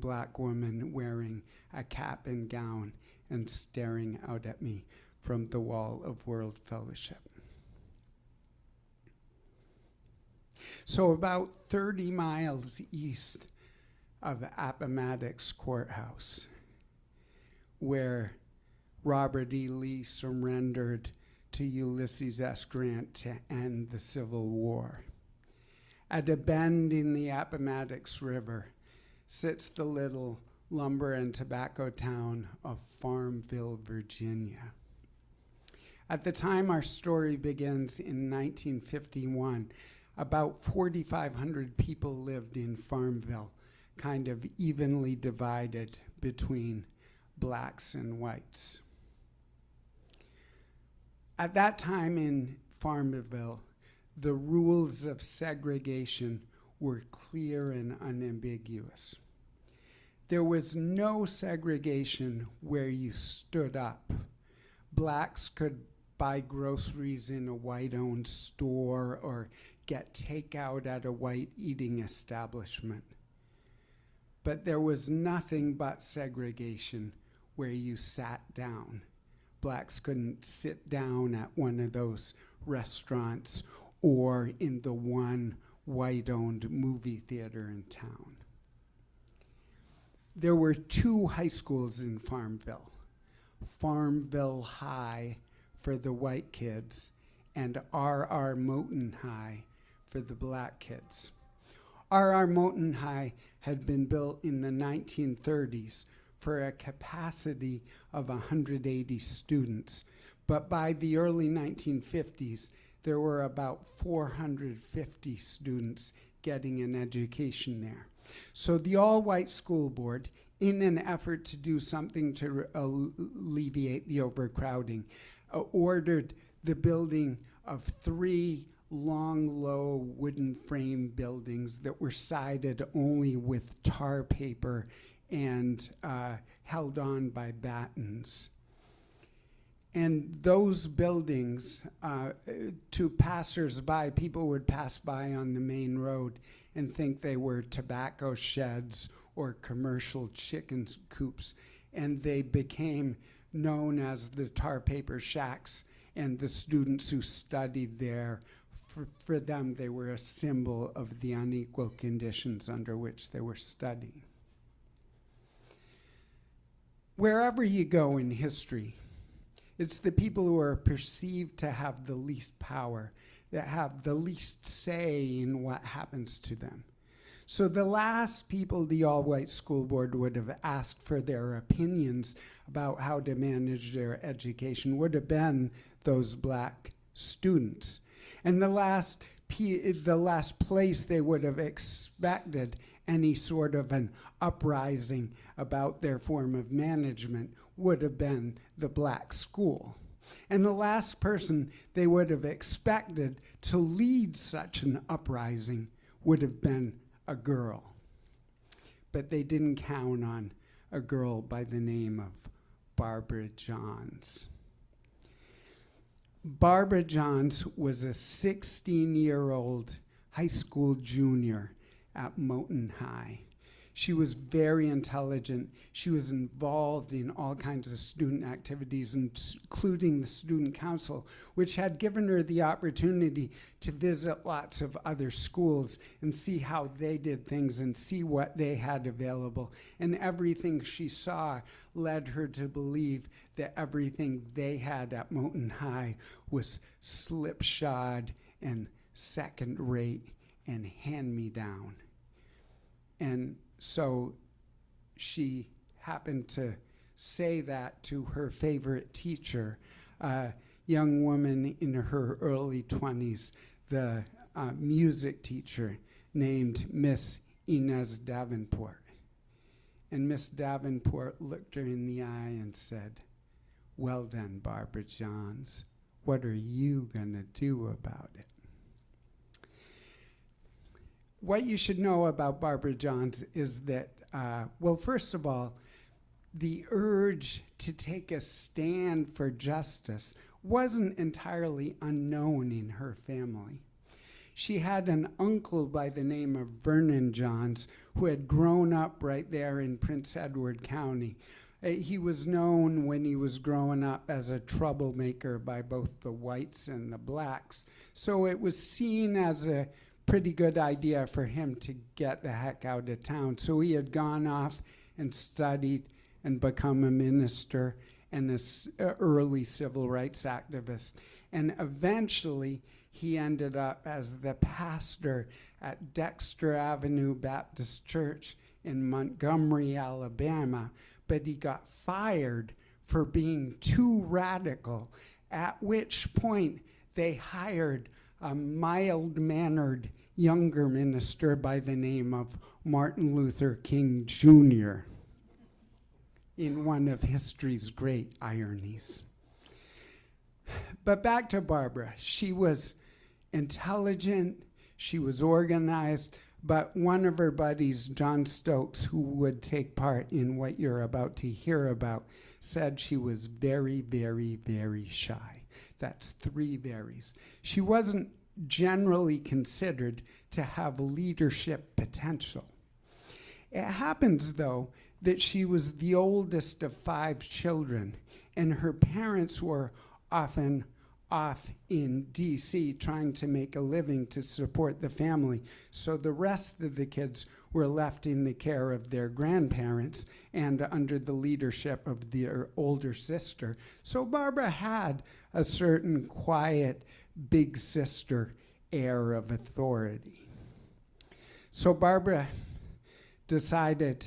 [SPEAKER 6] black woman wearing a cap and gown and staring out at me from the wall of World Fellowship. So about 30 miles east of Appomattox Courthouse, where Robert E. Lee surrendered to Ulysses S. Grant to end the Civil War. At a bend in the Appomattox River sits the little lumber and tobacco town of Farmville, Virginia. At the time our story begins in 1951, about 4,500 people lived in Farmville, kind of evenly divided between blacks and whites. At that time in Farmville, the rules of segregation were clear and unambiguous. There was no segregation where you stood up. Blacks could buy groceries in a white-owned store or get takeout at a white eating establishment. But there was nothing but segregation where you sat down. Blacks couldn't sit down at one of those restaurants or in the one white-owned movie theater in town. There were 2 high schools in Farmville. Farmville High for the white kids and R.R. Moten High for the black kids. R.R. Moten High had been built in the 1930s for a capacity of 180 students, but by the early 1950s, there were about 450 students getting an education there. So the all-white school board, in an effort to do something to alleviate the overcrowding, ordered the building of 3 long, low wooden frame buildings that were sided only with tar paper and held on by battens. And those buildings, to passers-by, people would pass by on the main road and think they were tobacco sheds or commercial chicken coops, and they became known as the tar paper shacks, and the students who studied there, for them, they were a symbol of the unequal conditions under which they were studying. Wherever you go in history, it's the people who are perceived to have the least power, that have the least say in what happens to them. So the last people the all-white school board would have asked for their opinions about how to manage their education would have been those black students. And the last place they would have expected any sort of an uprising about their form of management would have been the black school. And the last person they would have expected to lead such an uprising would have been a girl. But they didn't count on a girl by the name of Barbara Johns. Barbara Johns was a 16-year-old high school junior at Moten High. She was very intelligent. She was involved in all kinds of student activities, including the student council, which had given her the opportunity to visit lots of other schools and see how they did things and see what they had available. And everything she saw led her to believe that everything they had at Moten High was slipshod and second-rate and hand-me-down. And so she happened to say that to her favorite teacher, a young woman in her early 20s, the music teacher named Miss Inez Davenport. And Miss Davenport looked her in the eye and said, "Well then, Barbara Johns, what are you gonna do about it?" What you should know about Barbara Johns is that, well, first of all, the urge to take a stand for justice wasn't entirely unknown in her family. She had an uncle by the name of Vernon Johns who had grown up right there in Prince Edward County. He was known when he was growing up as a troublemaker by both the whites and the blacks. So it was seen as a pretty good idea for him to get the heck out of town. So he had gone off and studied and become a minister and an early civil rights activist. And eventually he ended up as the pastor at Dexter Avenue Baptist Church in Montgomery, Alabama. But he got fired for being too radical, at which point they hired a mild-mannered younger minister by the name of Martin Luther King Jr. in one of history's great ironies. But back to Barbara. She was intelligent, she was organized, but one of her buddies, John Stokes, who would take part in what you're about to hear about, said she was very, very, very shy. That's 3 verys. She wasn't generally considered to have leadership potential. It happens, though, that she was the oldest of 5 children, and her parents were often off in D.C. trying to make a living to support the family. So the rest of the kids were left in the care of their grandparents and under the leadership of their older sister. So Barbara had a certain quiet, big sister air of authority. So Barbara decided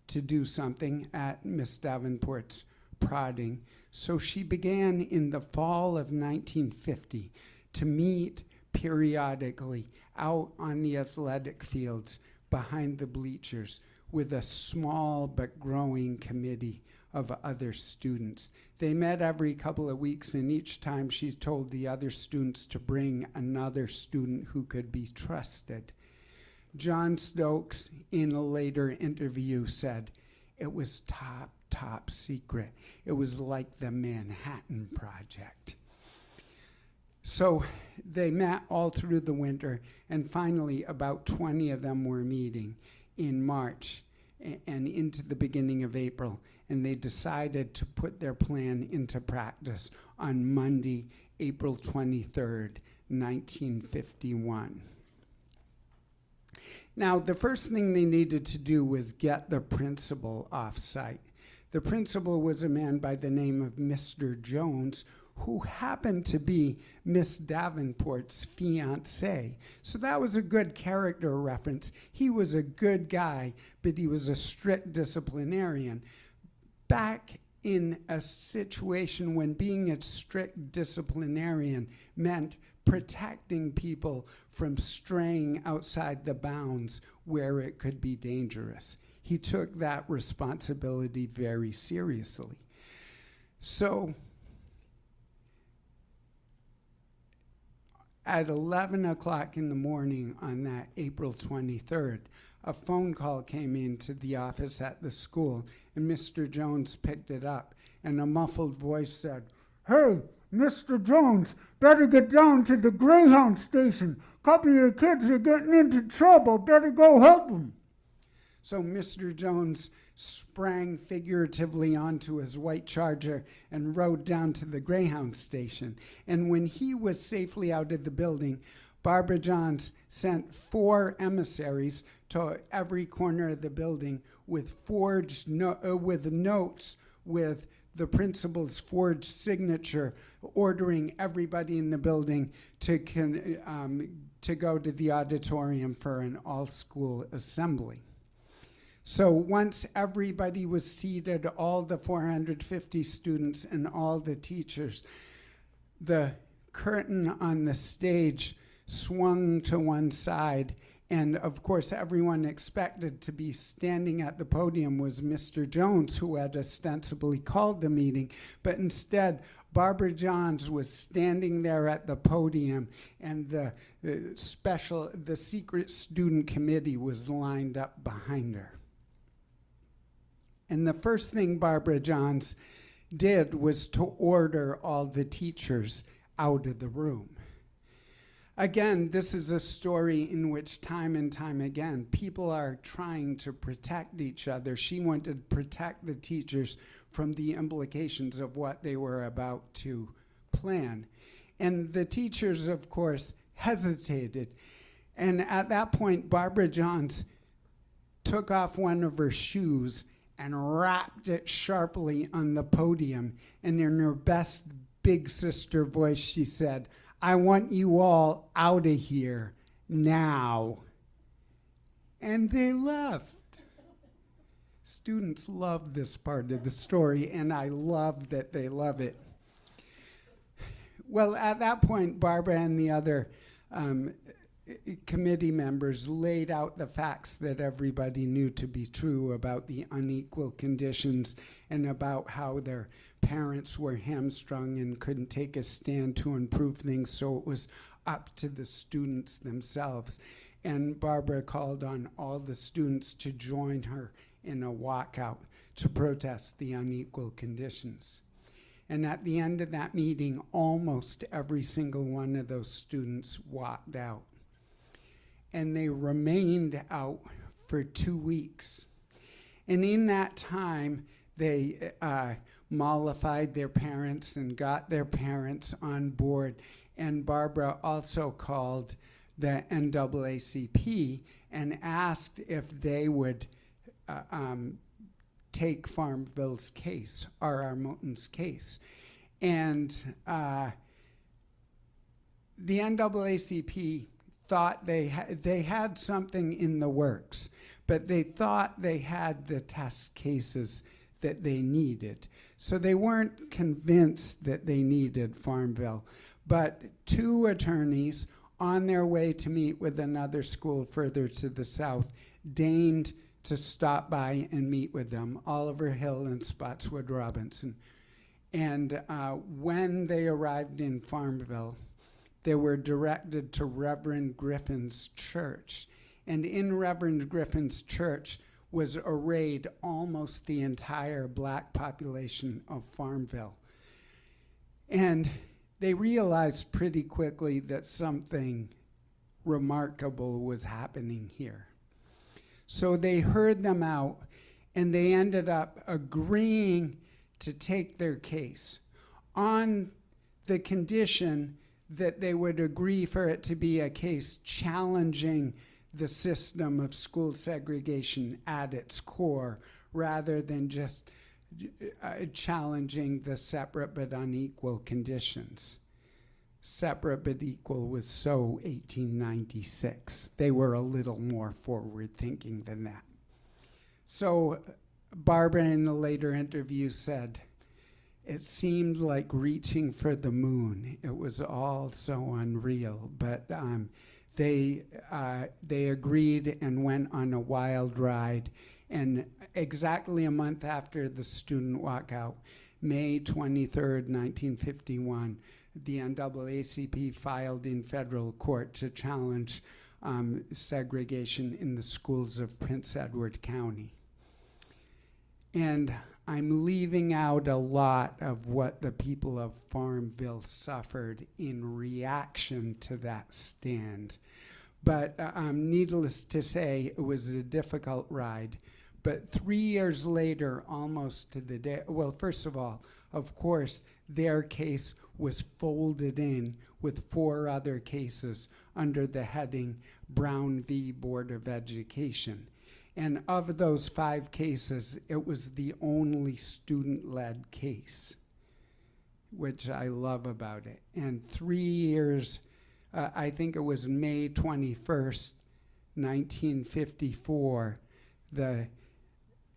[SPEAKER 6] to do something at Miss Davenport's prodding. So she began in the fall of 1950 to meet periodically out on the athletic fields behind the bleachers with a small but growing committee of other students. They met every couple of weeks, and each time she told the other students to bring another student who could be trusted. John Stokes, in a later interview, said, "It was top secret. It was like the Manhattan Project." So they met all through the winter, and finally about 20 of them were meeting in March and into the beginning of April, and they decided to put their plan into practice on Monday, April 23rd, 1951. Now, the first thing they needed to do was get the principal off-site. The principal was a man by the name of Mr. Jones, who happened to be Miss Davenport's fiancé. So that was a good character reference. He was a good guy, but he was a strict disciplinarian. Back in a situation when being a strict disciplinarian meant protecting people from straying outside the bounds where it could be dangerous. He took that responsibility very seriously. So at 11 o'clock in the morning on that April 23rd, a phone call came into the office at the school, and Mr. Jones picked it up, and a muffled voice said, "Hey, Mr. Jones, better get down to the Greyhound station. Couple of your kids are getting into trouble. Better go help them." So Mr. Jones sprang figuratively onto his white Charger and rode down to the Greyhound station. And when he was safely out of the building, Barbara Johns sent 4 emissaries to every corner of the building with with notes with the principal's forged signature, ordering everybody in the building to go to the auditorium for an all-school assembly. So once everybody was seated, all the 450 students and all the teachers, the curtain on the stage swung to one side, and of course everyone expected to be standing at the podium was Mr. Jones, who had ostensibly called the meeting, but instead Barbara Johns was standing there at the podium, and the secret student committee was lined up behind her. And the first thing Barbara Johns did was to order all the teachers out of the room. Again, this is a story in which time and time again, people are trying to protect each other. She wanted to protect the teachers from the implications of what they were about to plan. And the teachers, of course, hesitated. And at that point, Barbara Johns took off one of her shoes and rapped it sharply on the podium. And in her best big sister voice, she said, "I want you all out of here now." And they left. Students love this part of the story, and I love that they love it. Well, at that point, Barbara and the other committee members laid out the facts that everybody knew to be true about the unequal conditions and about how their parents were hamstrung and couldn't take a stand to improve things, so it was up to the students themselves. And Barbara called on all the students to join her in a walkout to protest the unequal conditions. And at the end of that meeting, almost every single one of those students walked out. And they remained out for 2 weeks. And in that time, they mollified their parents and got their parents on board. And Barbara also called the NAACP and asked if they would take Farmville's case, R.R. Moten's case. And the NAACP thought they had something in the works, but they thought they had the test cases that they needed. So they weren't convinced that they needed Farmville. But 2 attorneys on their way to meet with another school further to the south deigned to stop by and meet with them, Oliver Hill and Spotswood Robinson. And when they arrived in Farmville, they were directed to Reverend Griffin's church. And in Reverend Griffin's church was arrayed almost the entire black population of Farmville. And they realized pretty quickly that something remarkable was happening here. So they heard them out, and they ended up agreeing to take their case on the condition that they would agree for it to be a case challenging the system of school segregation at its core, rather than just challenging the separate but unequal conditions. Separate but equal was so 1896. They were a little more forward thinking than that. So Barbara in a later interview said, it seemed like reaching for the moon. It was all so unreal, but they agreed and went on a wild ride. And exactly a month after the student walkout, May 23rd, 1951, the NAACP filed in federal court to challenge segregation in the schools of Prince Edward County. And I'm leaving out a lot of what the people of Farmville suffered in reaction to that stand. But needless to say, it was a difficult ride. But 3 years later, almost to the day, well, first of all, of course, their case was folded in with 4 other cases under the heading Brown v. Board of Education. And of those 5 cases, it was the only student-led case, which I love about it. And 3 years, I think it was May 21st, 1954, the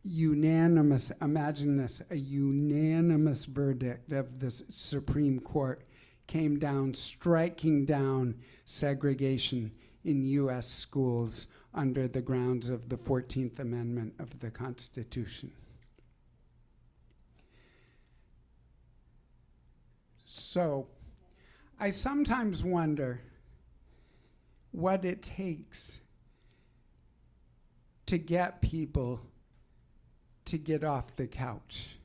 [SPEAKER 6] unanimous, imagine this, a unanimous verdict of the Supreme Court came down, striking down segregation in U.S. schools under the grounds of the 14th Amendment of the Constitution. So, I sometimes wonder what it takes to get people to get off the couch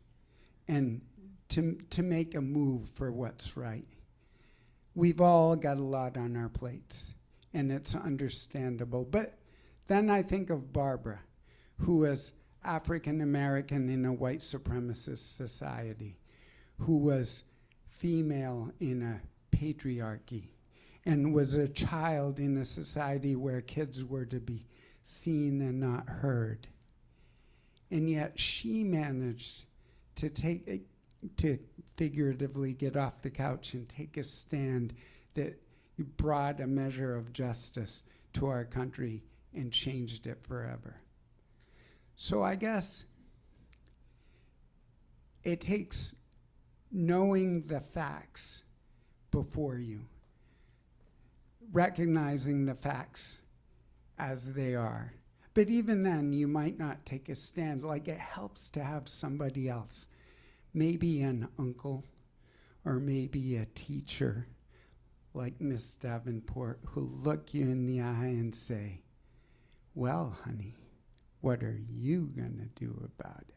[SPEAKER 6] and to make a move for what's right. We've all got a lot on our plates, and it's understandable. But then I think of Barbara, who was African American in a white supremacist society, who was female in a patriarchy, and was a child in a society where kids were to be seen and not heard. And yet she managed to figuratively get off the couch and take a stand that brought a measure of justice to our country and changed it forever. So I guess it takes knowing the facts before you, recognizing the facts as they are. But even then, you might not take a stand. Like, it helps to have somebody else, maybe an uncle or maybe a teacher like Miss Davenport, who look you in the eye and say, well, honey, what are you going to do about it?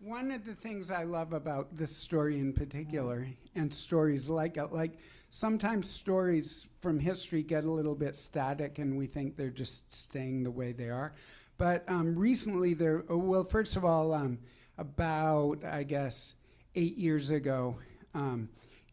[SPEAKER 6] One of the things I love about this story in particular, and stories like it, like sometimes stories from history get a little bit static and we think they're just staying the way they are. But recently first of all, about, I guess, 8 years ago,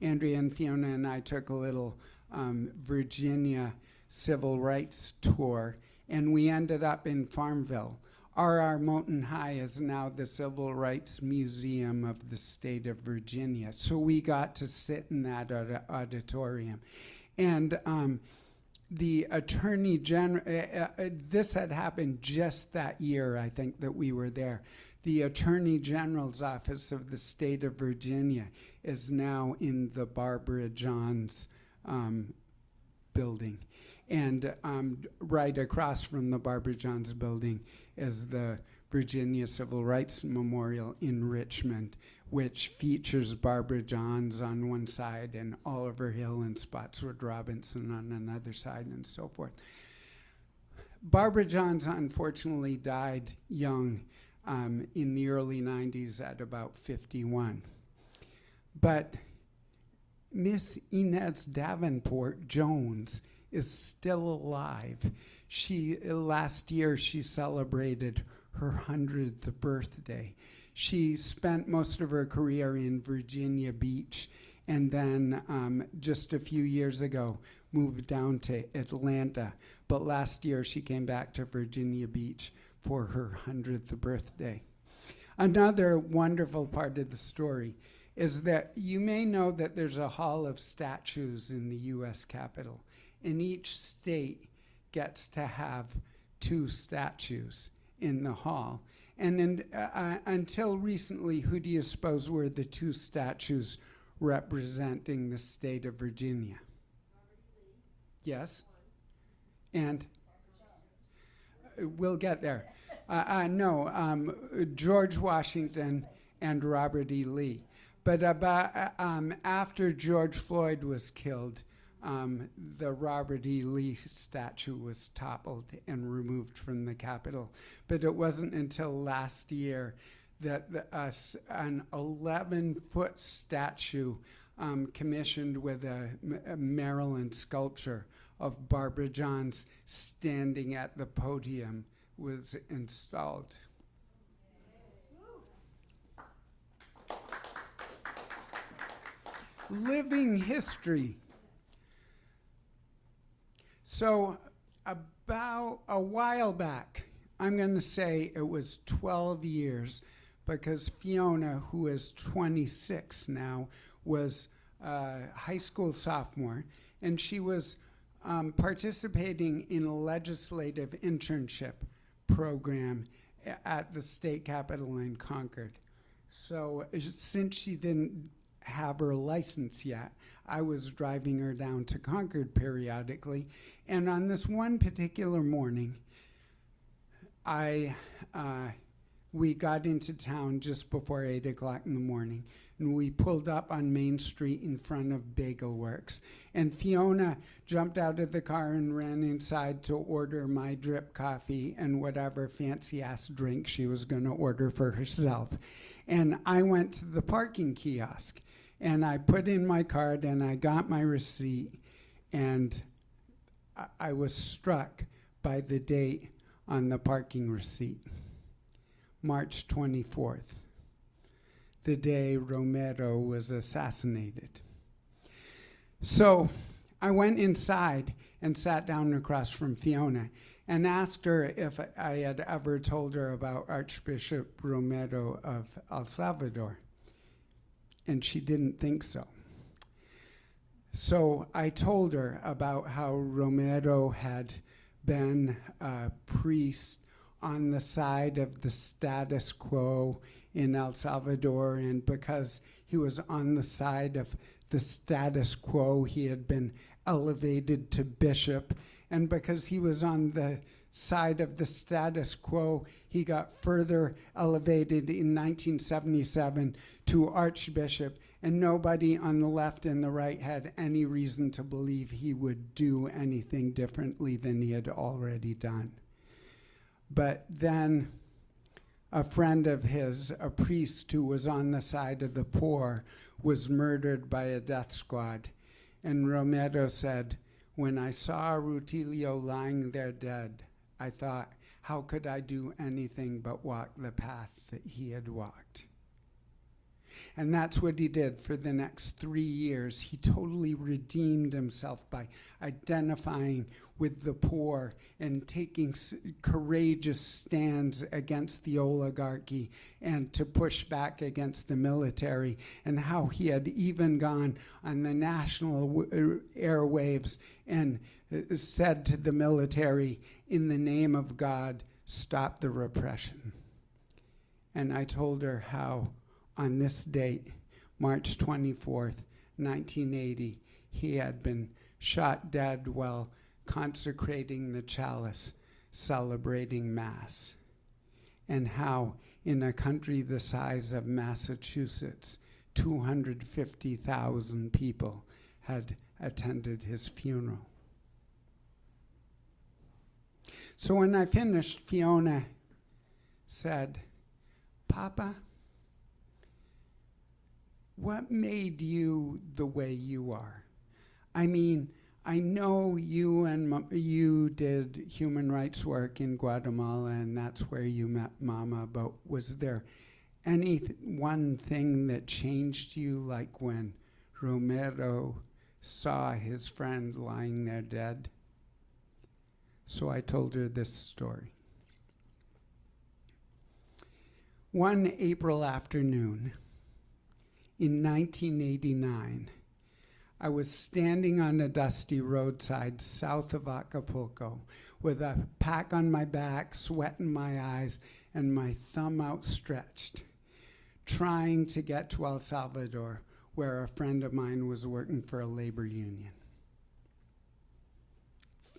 [SPEAKER 6] Andrea and Fiona and I took a little Virginia civil rights tour, and we ended up in Farmville. R.R. Moulton High is now the Civil Rights Museum of the state of Virginia. So we got to sit in that auditorium. And the Attorney General, this had happened just that year, I think, that we were there. The Attorney General's office of the state of Virginia is now in the Barbara Johns building. And right across from the Barbara Johns building is the Virginia Civil Rights Memorial in Richmond, which features Barbara Johns on one side and Oliver Hill and Spotswood Robinson on another side and so forth. Barbara Johns unfortunately died young in the early 90s at about 51. But Miss Inez Davenport Jones is still alive. Last year she celebrated her 100th birthday. She spent most of her career in Virginia Beach, and then just a few years ago moved down to Atlanta. But last year she came back to Virginia Beach for her 100th birthday. Another wonderful part of the story is that you may know that there's a hall of statues in the US Capitol, and each state gets to have 2 statues in the hall. And until recently, who do you suppose were the 2 statues representing the state of Virginia? Yes? And we'll get there. No, George Washington and Robert E. Lee. But about after George Floyd was killed, the Robert E. Lee statue was toppled and removed from the Capitol. But it wasn't until last year that an 11-foot statue commissioned with a Maryland sculpture of Barbara Johns standing at the podium was installed. Living history. So about a while back, I'm going to say it was 12 years, because Fiona, who is 26 now, was a high school sophomore, and she was participating in a legislative internship program at the state capitol in Concord. So since she didn't have her license yet, I was driving her down to Concord periodically. And on this one particular morning, we got into town just before 8 o'clock in the morning, and we pulled up on Main Street in front of Bagel Works. And Fiona jumped out of the car and ran inside to order my drip coffee and whatever fancy-ass drink she was going to order for herself. And I went to the parking kiosk, and I put in my card, and I got my receipt, and I was struck by the date on the parking receipt. March 24th, the day Romero was assassinated. So I went inside and sat down across from Fiona and asked her if I had ever told her about Archbishop Romero of El Salvador. And she didn't think so. So I told her about how Romero had been a priest on the side of the status quo in El Salvador, and because he was on the side of the status quo, he had been elevated to bishop, and because he was on the side of the status quo, he got further elevated in 1977 to archbishop, and nobody on the left and the right had any reason to believe he would do anything differently than he had already done. But then a friend of his, a priest who was on the side of the poor, was murdered by a death squad. And Romero said, when I saw Rutilio lying there dead, I thought, how could I do anything but walk the path that he had walked? And that's what he did for the next 3 years. He totally redeemed himself by identifying with the poor and taking courageous stands against the oligarchy and to push back against the military, and how he had even gone on the national airwaves and said to the military, in the name of God, stop the repression. And I told her how on this date, March 24th, 1980, he had been shot dead while consecrating the chalice, celebrating Mass. And how in a country the size of Massachusetts, 250,000 people had attended his funeral. So when I finished, Fiona said, Papa, what made you the way you are? I mean, I know you and you did human rights work in Guatemala, and that's where you met Mama, but was there any one thing that changed you, like when Romero saw his friend lying there dead? So I told her this story. One April afternoon in 1989, I was standing on a dusty roadside south of Acapulco with a pack on my back, sweat in my eyes, and my thumb outstretched, trying to get to El Salvador, where a friend of mine was working for a labor union.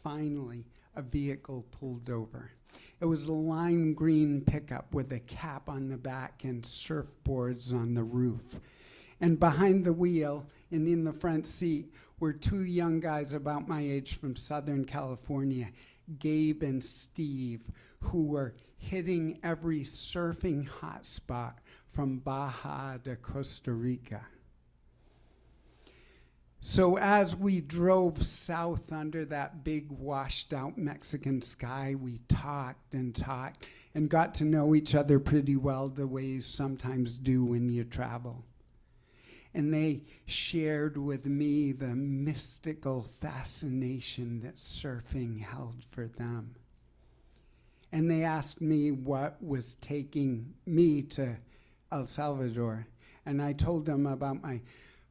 [SPEAKER 6] Finally, a vehicle pulled over. It was a lime green pickup with a cap on the back and surfboards on the roof. And behind the wheel and in the front seat were two young guys about my age from Southern California, Gabe and Steve, who were hitting every surfing hotspot from Baja to Costa Rica. So as we drove south under that big washed out Mexican sky, we talked and got to know each other pretty well, the way you sometimes do when you travel. And they shared with me the mystical fascination that surfing held for them. And they asked me what was taking me to El Salvador. And I told them about my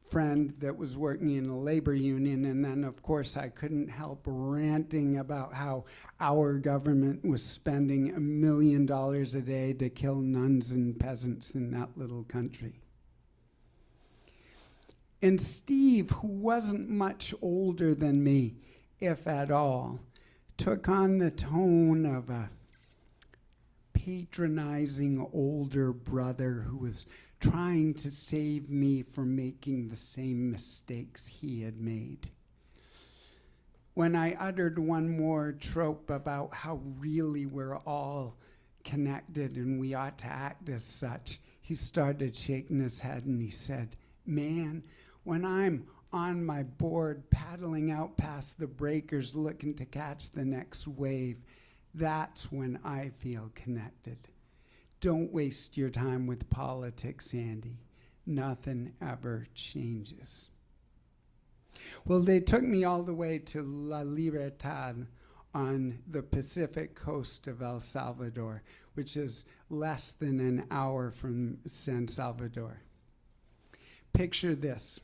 [SPEAKER 6] friend that was working in a labor union, and then of course I couldn't help ranting about how our government was spending $1 million a day to kill nuns and peasants in that little country. And Steve, who wasn't much older than me, if at all, took on the tone of a patronizing older brother who was trying to save me from making the same mistakes he had made. When I uttered one more trope about how really we're all connected and we ought to act as such, he started shaking his head and he said, man, when I'm on my board paddling out past the breakers looking to catch the next wave, that's when I feel connected. Don't waste your time with politics, Andy. Nothing ever changes. Well, they took me all the way to La Libertad on the Pacific coast of El Salvador, which is less than an hour from San Salvador. Picture this: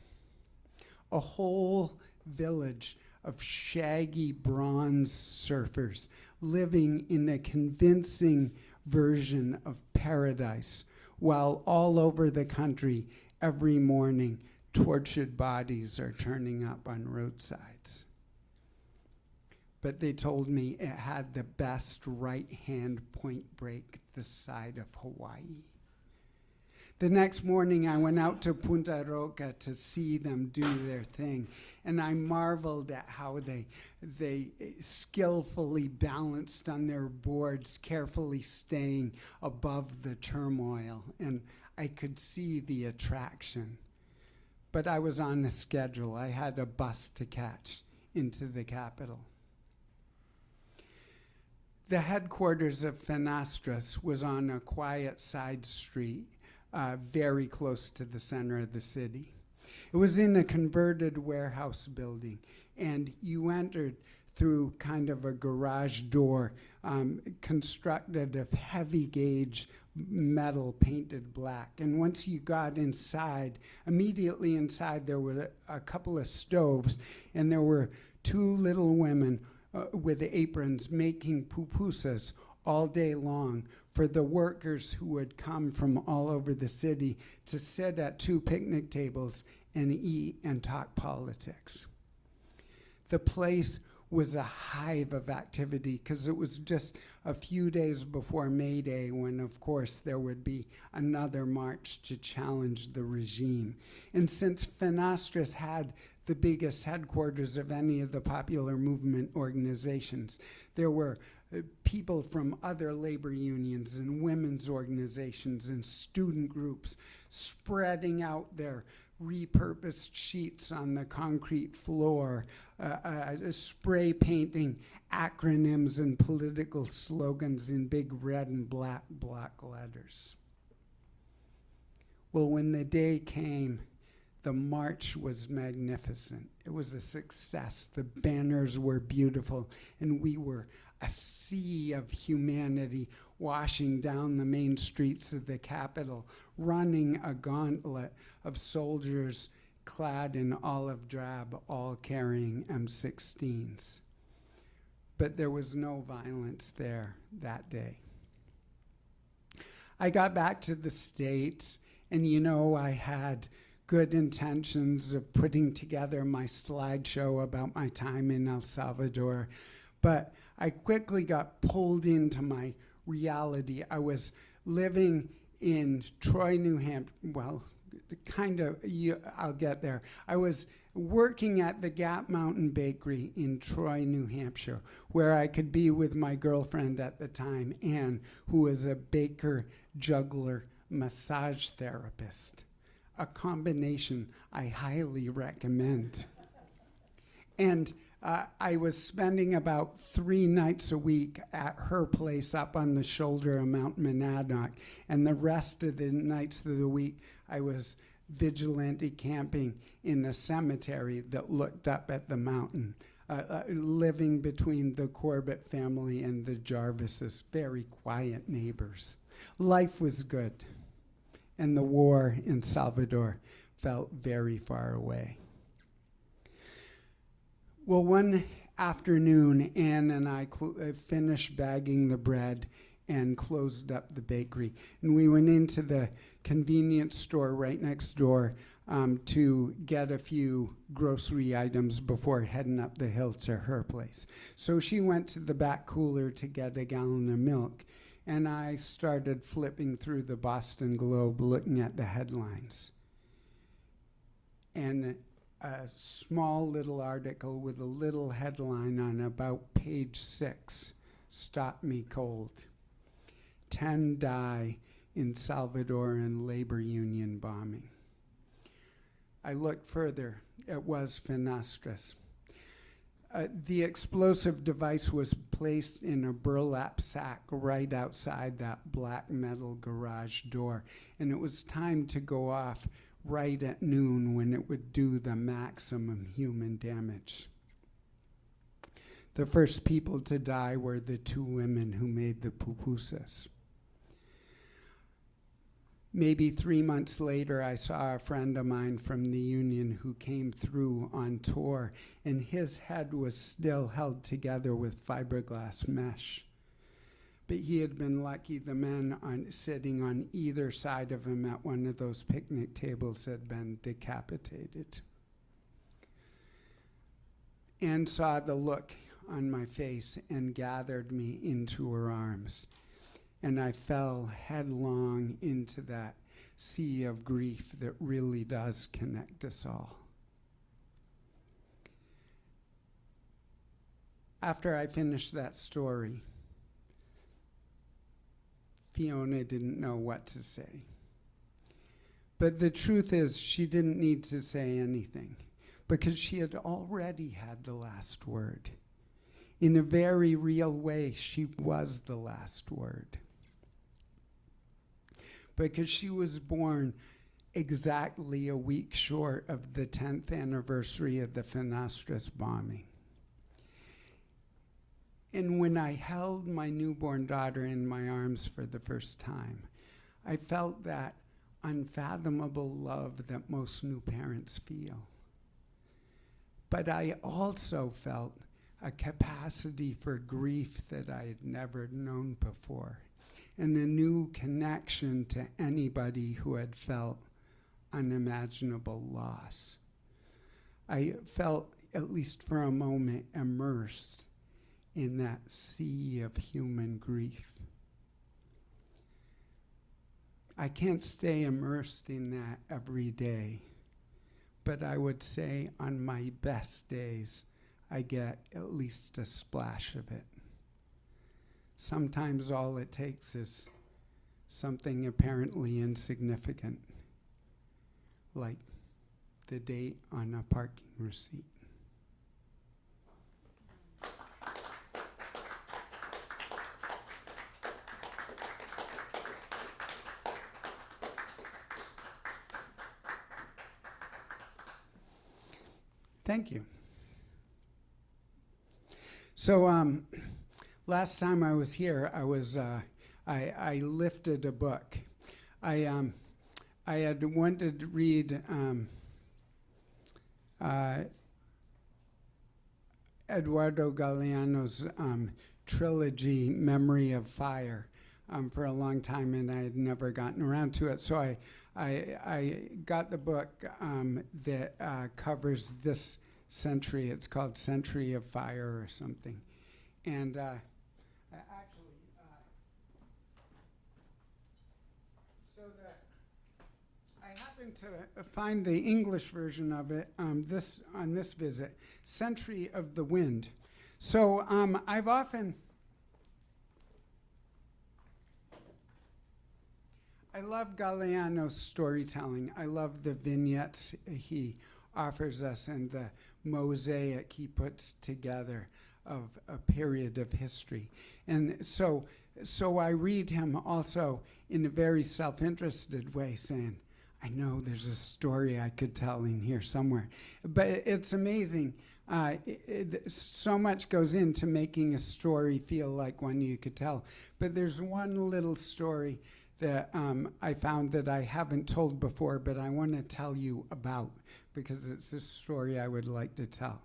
[SPEAKER 6] a whole village of shaggy bronze surfers living in a convincing version of paradise, while all over the country every morning tortured bodies are turning up on roadsides. But they told me it had the best right-hand point break this side of Hawaii. The next morning, I went out to Punta Roca to see them do their thing, and I marveled at how they skillfully balanced on their boards, carefully staying above the turmoil, and I could see the attraction. But I was on a schedule. I had a bus to catch into the capital. The headquarters of Fenastras was on a quiet side street, very close to the center of the city. It was in a converted warehouse building, and you entered through kind of a garage door constructed of heavy gauge metal painted black. And once you got inside, immediately inside there were a couple of stoves, and there were two little women with aprons making pupusas all day long for the workers who would come from all over the city to sit at two picnic tables and eat and talk politics. The place was a hive of activity because it was just a few days before May Day when, of course, there would be another march to challenge the regime. And since Fenastras had the biggest headquarters of any of the popular movement organizations, there were people from other labor unions and women's organizations and student groups spreading out their repurposed sheets on the concrete floor, spray painting acronyms and political slogans in big red and black letters. Well, when the day came, the march was magnificent. It was a success. The banners were beautiful, and we were a sea of humanity washing down the main streets of the capital, running a gauntlet of soldiers clad in olive drab, all carrying M16s. But there was no violence there that day. I got back to the States, and I had good intentions of putting together my slideshow about my time in El Salvador, but I quickly got pulled into my reality. I was living in Troy, New Hampshire. Well, I'll get there. I was working at the Gap Mountain Bakery in Troy, New Hampshire, where I could be with my girlfriend at the time, Anne, who was a baker, juggler, massage therapist. A combination I highly recommend. And I was spending about 3 nights a week at her place up on the shoulder of Mount Monadnock, and the rest of the nights of the week I was vigilante camping in a cemetery that looked up at the mountain, living between the Corbett family and the Jarvises, very quiet neighbors. Life was good, and the war in Salvador felt very far away. Well, one afternoon, Anne and I finished bagging the bread and closed up the bakery. And we went into the convenience store right next door to get a few grocery items before heading up the hill to her place. So she went to the back cooler to get a gallon of milk, and I started flipping through the Boston Globe looking at the headlines. And a small little article with a little headline on about page 6 stopped me cold. 10 die in Salvadoran labor union bombing. I looked further. It was Fenastras. The explosive device was placed in a burlap sack right outside that black metal garage door, and it was timed to go off right at noon when it would do the maximum human damage. The first people to die were the 2 women who made the pupusas. Maybe 3 months later, I saw a friend of mine from the union who came through on tour, and his head was still held together with fiberglass mesh. But he had been lucky. The men sitting on either side of him at one of those picnic tables had been decapitated. Anne saw the look on my face and gathered me into her arms. And I fell headlong into that sea of grief that really does connect us all. After I finished that story, Fiona didn't know what to say. But the truth is, she didn't need to say anything because she had already had the last word. In a very real way, she was the last word. Because she was born exactly a week short of the 10th anniversary of the Fenestras bombing. And when I held my newborn daughter in my arms for the first time, I felt that unfathomable love that most new parents feel. But I also felt a capacity for grief that I had never known before, and a new connection to anybody who had felt unimaginable loss. I felt, at least for a moment, immersed in that sea of human grief. I can't stay immersed in that every day, but I would say on my best days, I get at least a splash of it. Sometimes all it takes is something apparently insignificant, like the date on a parking receipt. Thank you. So last time I was here, I lifted a book. I had wanted to read Eduardo Galeano's trilogy, Memory of Fire, for a long time, and I had never gotten around to it. So I got the book that covers this century. It's called Century of Fire or something. And I happened to find the English version of it on this visit, Century of the Wind. So I love Galeano's storytelling. I love the vignettes he offers us and the mosaic he puts together of a period of history. And so I read him also in a very self-interested way, saying, I know there's a story I could tell in here somewhere. But it's amazing. So much goes into making a story feel like one you could tell. But there's one little story that I found that I haven't told before, but I want to tell you about, because it's a story I would like to tell.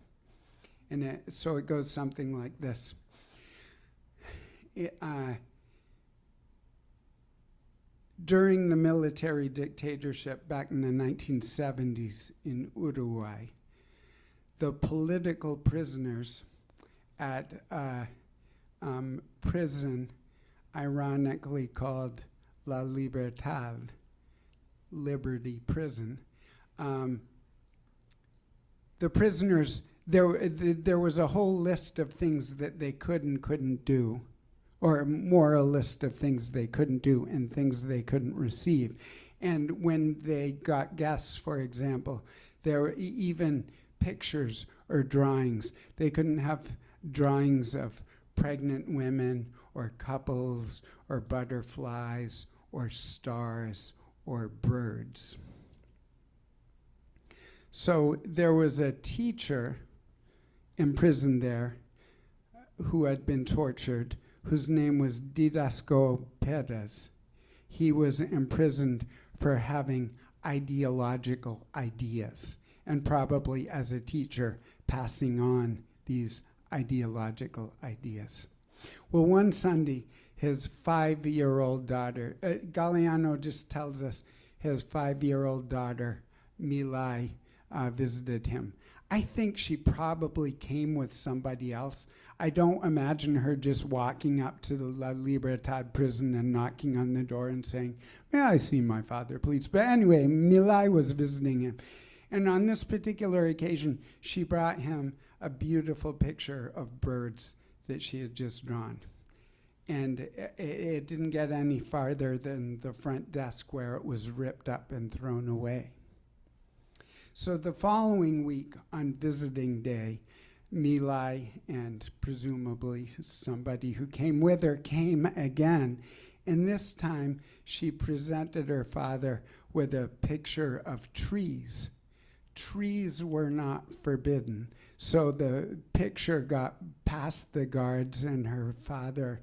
[SPEAKER 6] And so it goes something like this. During the military dictatorship back in the 1970s in Uruguay, the political prisoners at a prison ironically called La Libertad, Liberty Prison, the prisoners, there was a whole list of things that they could and couldn't do, or more a list of things they couldn't do and things they couldn't receive. And when they got guests, for example, there were even pictures or drawings. They couldn't have drawings of pregnant women or couples or butterflies or stars or birds. So there was a teacher imprisoned there who had been tortured, whose name was Didasco Perez. He was imprisoned for having ideological ideas, and probably as a teacher passing on these ideological ideas. Well, one Sunday, his 5-year-old daughter, Galeano just tells us his 5-year-old daughter, Milay, visited him. I think she probably came with somebody else. I don't imagine her just walking up to the La Libertad prison and knocking on the door and saying, "May I see my father, please?" But anyway, Milay was visiting him. And on this particular occasion, she brought him a beautiful picture of birds that she had just drawn. And it didn't get any farther than the front desk where it was ripped up and thrown away. So the following week on visiting day, Milay and presumably somebody who came with her came again. And this time she presented her father with a picture of trees. Trees were not forbidden. So the picture got past the guards, and her father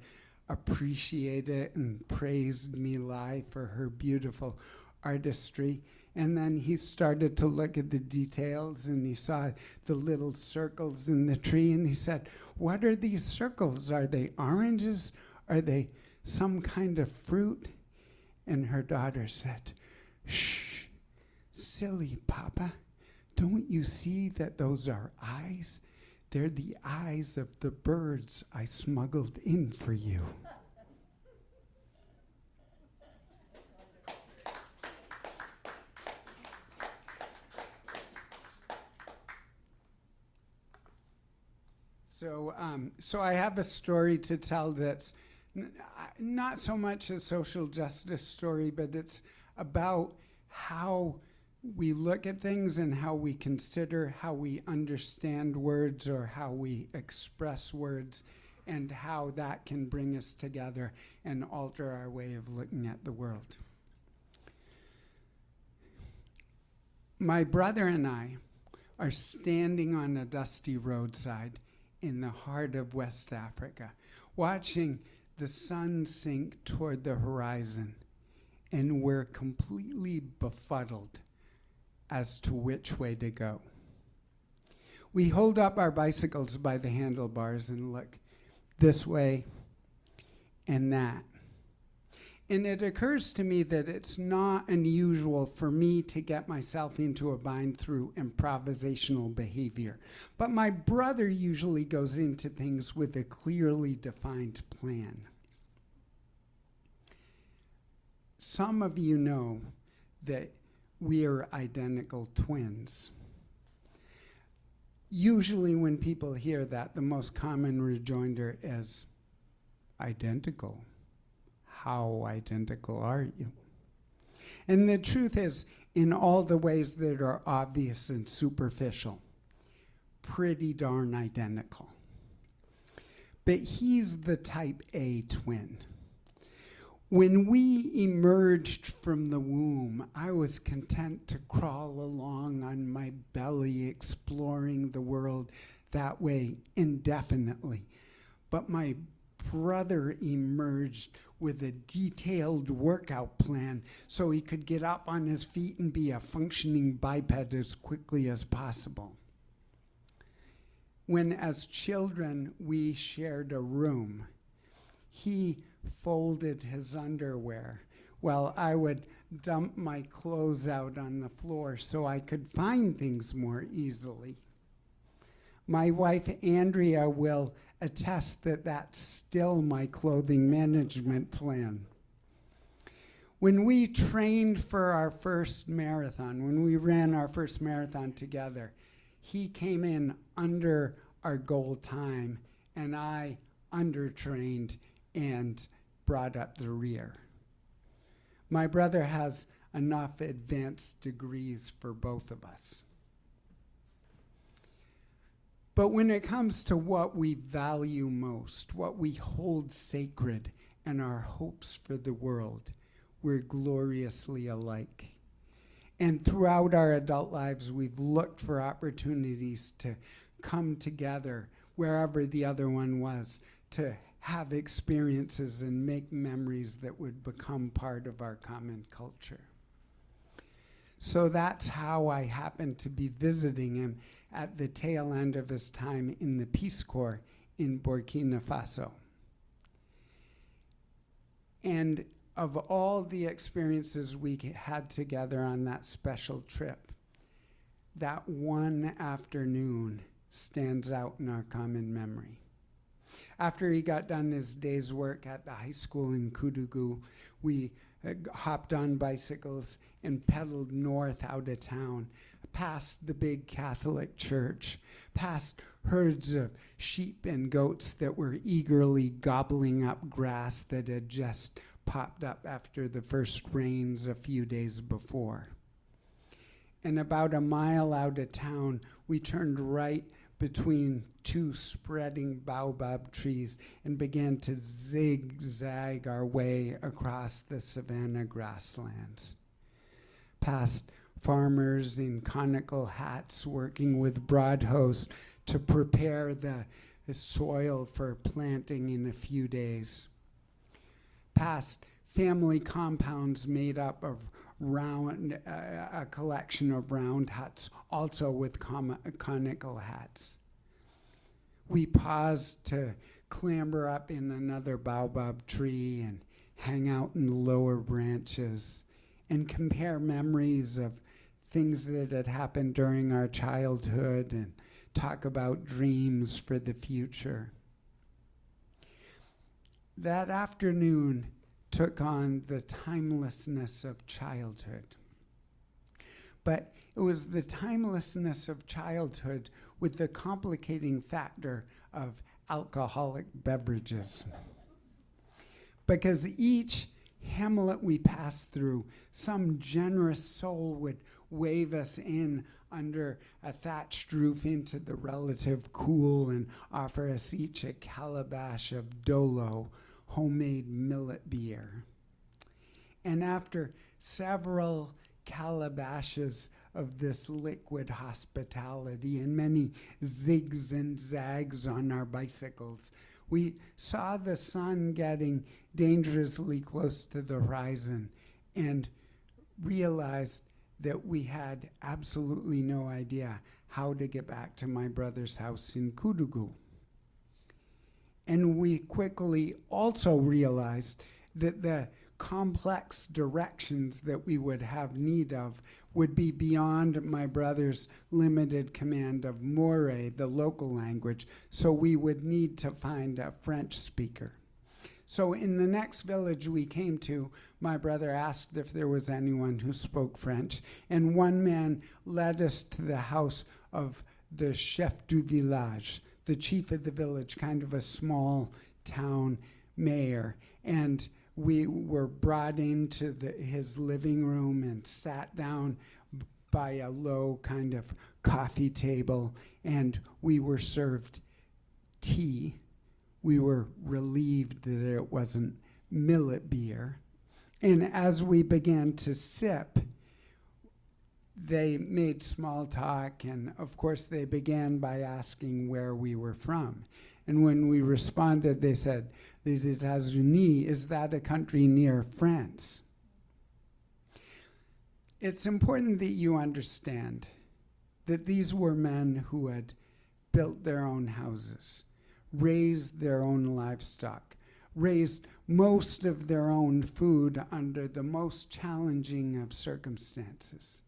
[SPEAKER 6] appreciated and praised Milay for her beautiful artistry. And then he started to look at the details, and he saw the little circles in the tree, and he said, "What are these circles? Are they oranges? Are they some kind of fruit?" And her daughter said, "Shh, silly Papa. Don't you see that those are eyes? They're the eyes of the birds I smuggled in for you." So I have a story to tell that's not so much a social justice story, but it's about how we look at things and how we consider, how we understand words or how we express words, and how that can bring us together and alter our way of looking at the world. My brother and I are standing on a dusty roadside in the heart of West Africa, watching the sun sink toward the horizon, and we're completely befuddled as to which way to go. We hold up our bicycles by the handlebars and look this way and that. And it occurs to me that it's not unusual for me to get myself into a bind through improvisational behavior. But my brother usually goes into things with a clearly defined plan. Some of you know that we are identical twins. Usually when people hear that, the most common rejoinder is identical. How identical are you? And the truth is, in all the ways that are obvious and superficial, pretty darn identical. But he's the type A twin. When we emerged from the womb, I was content to crawl along on my belly, exploring the world that way indefinitely. But my brother emerged with a detailed workout plan so he could get up on his feet and be a functioning biped as quickly as possible. When, as children, we shared a room, he folded his underwear while I would dump my clothes out on the floor so I could find things more easily. My wife, Andrea, will attest that that's still my clothing management plan. When we trained for our first marathon, when we ran our first marathon together, he came in under our goal time, and I undertrained and brought up the rear. My brother has enough advanced degrees for both of us. But when it comes to what we value most, what we hold sacred, and our hopes for the world, we're gloriously alike. And throughout our adult lives, we've looked for opportunities to come together wherever the other one was, to have experiences and make memories that would become part of our common culture. So that's how I happened to be visiting him at the tail end of his time in the Peace Corps in Burkina Faso. And of all the experiences we had together on that special trip, that one afternoon stands out in our common memory. After he got done his day's work at the high school in Kudugu, we hopped on bicycles and pedaled north out of town, past the big Catholic church, past herds of sheep and goats that were eagerly gobbling up grass that had just popped up after the first rains a few days before. And about a mile out of town, we turned right between two spreading baobab trees and began to zigzag our way across the savanna grasslands, past farmers in conical hats working with broad hoes to prepare the soil for planting in a few days, past family compounds made up of a collection of round huts, also with conical hats. We paused to clamber up in another baobab tree and hang out in the lower branches and compare memories of things that had happened during our childhood and talk about dreams for the future. That afternoon took on the timelessness of childhood. But it was the timelessness of childhood with the complicating factor of alcoholic beverages. Because each hamlet we passed through, some generous soul would wave us in under a thatched roof into the relative cool and offer us each a calabash of Dolo, homemade millet beer. And after several calabashes of this liquid hospitality and many zigs and zags on our bicycles, we saw the sun getting dangerously close to the horizon and realized that we had absolutely no idea how to get back to my brother's house in Kudugu. And we quickly also realized that the complex directions that we would have need of would be beyond my brother's limited command of Moray, the local language, so we would need to find a French speaker. So in the next village we came to, my brother asked if there was anyone who spoke French, and one man led us to the house of the chef du village, the chief of the village, kind of a small town mayor. And we were brought into his living room and sat down by a low kind of coffee table, and we were served tea. We were relieved that it wasn't millet beer. And as we began to sip, they made small talk, and of course they began by asking where we were from. And when we responded, they said, "Les États-Unis, is that a country near France?" It's important that you understand that these were men who had built their own houses, raised their own livestock, raised most of their own food under the most challenging of circumstances.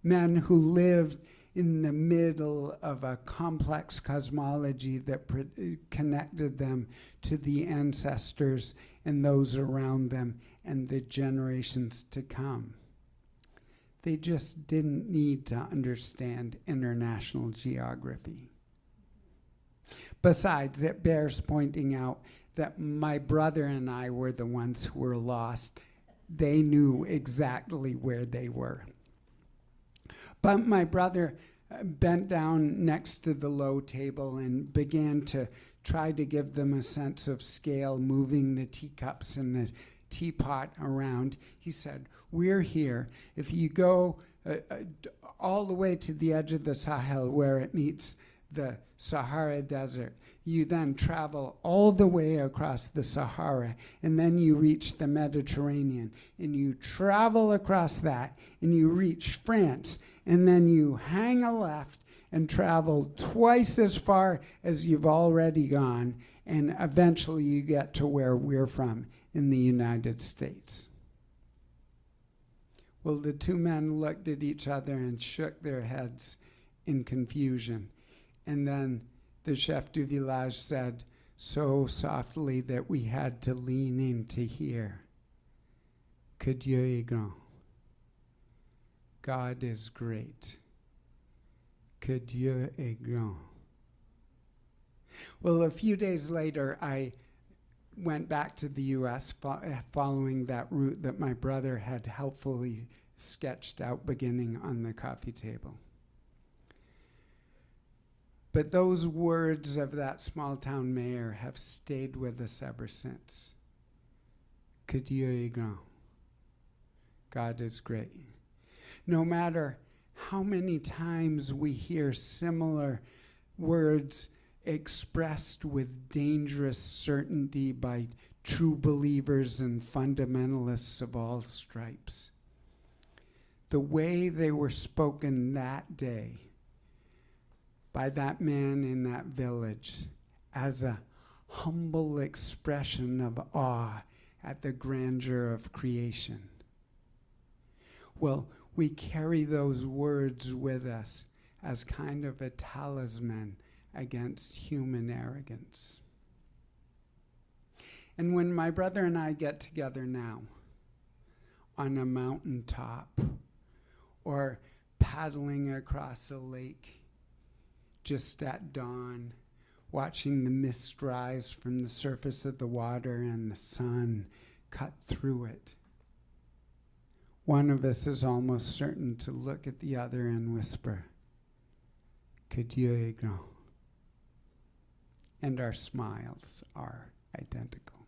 [SPEAKER 6] Men who lived in the middle of a complex cosmology that connected them to the ancestors and those around them and the generations to come. They just didn't need to understand international geography. Besides, it bears pointing out that my brother and I were the ones who were lost. They knew exactly where they were. But my brother bent down next to the low table and began to try to give them a sense of scale, moving the teacups and the teapot around. He said, "We're here. If you go all the way to the edge of the Sahel where it meets the Sahara Desert, you then travel all the way across the Sahara, and then you reach the Mediterranean, and you travel across that, and you reach France, and then you hang a left and travel twice as far as you've already gone, and eventually you get to where we're from in the United States." Well, the two men looked at each other and shook their heads in confusion. And then the chef du village said, so softly that we had to lean in to hear, que Dieu est grand. God is great. Que Dieu est grand. Well, a few days later, I went back to the U.S. Following that route that my brother had helpfully sketched out beginning on the coffee table. But those words of that small town mayor have stayed with us ever since. Que Dieu est grand. God is great. No matter how many times we hear similar words expressed with dangerous certainty by true believers and fundamentalists of all stripes, the way they were spoken that day by that man in that village as a humble expression of awe at the grandeur of creation. Well, we carry those words with us as kind of a talisman against human arrogance. And when my brother and I get together now on a mountaintop or paddling across a lake just at dawn, watching the mist rise from the surface of the water and the sun cut through it, one of us is almost certain to look at the other and whisper, que Dieu est grand. And our smiles are identical.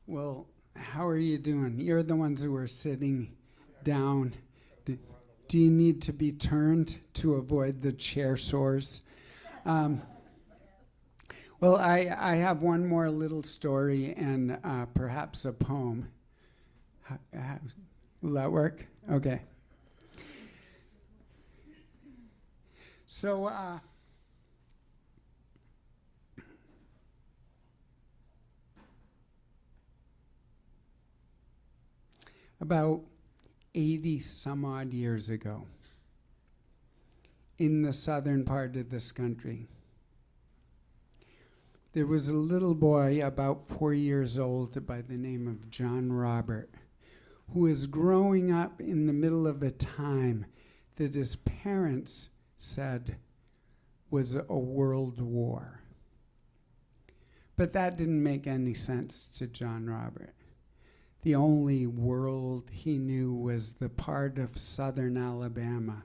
[SPEAKER 6] Well, how are you doing? You're the ones who are sitting down. Do you need to be turned to avoid the chair sores? Well, I have one more little story and perhaps a poem. Will that work? Okay. So, about 80 some odd years ago, in the southern part of this country, there was a little boy about 4 years old by the name of John Robert, who was growing up in the middle of a time that his parents said was a world war. But that didn't make any sense to John Robert. The only world he knew was the part of southern Alabama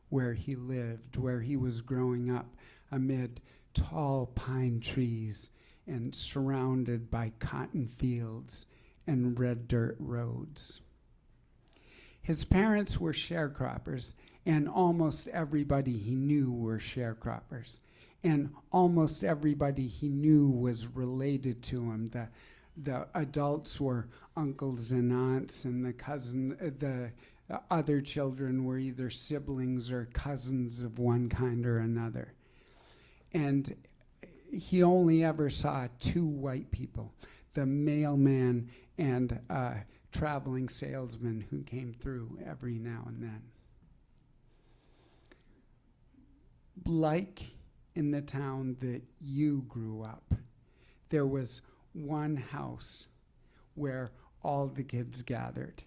[SPEAKER 6] where he lived, where he was growing up amid tall pine trees and surrounded by cotton fields and red dirt roads. His parents were sharecroppers, and almost everybody he knew were sharecroppers. And almost everybody he knew was related to him. The adults were uncles and aunts, and the other children were either siblings or cousins of one kind or another. And he only ever saw two white people, the mailman and a traveling salesman who came through every now and then. Like in the town that you grew up, there was one house where all the kids gathered.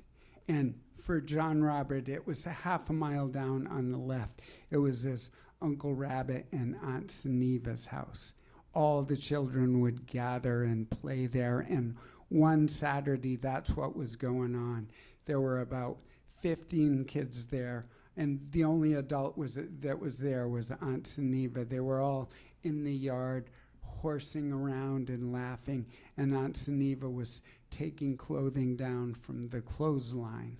[SPEAKER 6] And for John Robert, it was a half a mile down on the left. It was his Uncle Rabbit and Aunt Suneva's house. All the children would gather and play there, and one Saturday, that's what was going on. There were about 15 kids there, and the only adult that was there was Aunt Suneva. They were all in the yard horsing around and laughing, and Aunt Suneva was taking clothing down from the clothesline.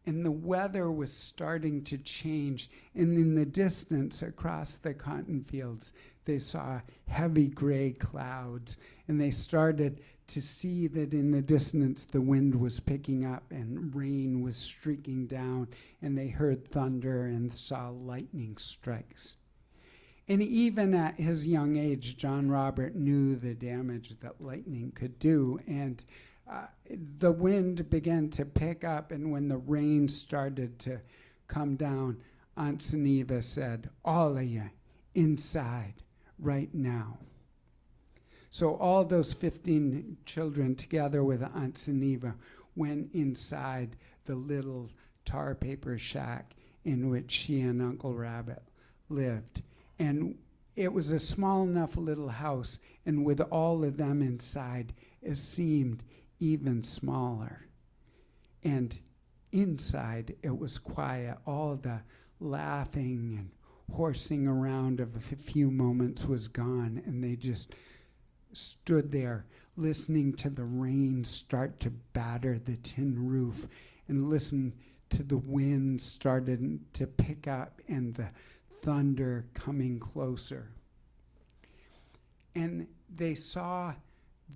[SPEAKER 6] and the weather was starting to change. And in the distance, across the cotton fields, they saw heavy gray clouds, and they started to see that in the distance the wind was picking up and rain was streaking down, and they heard thunder and saw lightning strikes. And even at his young age, John Robert knew the damage that lightning could do, and the wind began to pick up, and when the rain started to come down, Aunt Seneva said, "All of you, inside right now." So all those 15 children, together with Aunt Seneva, went inside the little tar paper shack in which she and Uncle Rabbit lived. And it was a small enough little house, and with all of them inside, it seemed even smaller. And inside, it was quiet. All the laughing and horsing around of a few moments was gone, and they just stood there listening to the rain start to batter the tin roof, and listened to the wind starting to pick up and the thunder coming closer. And they saw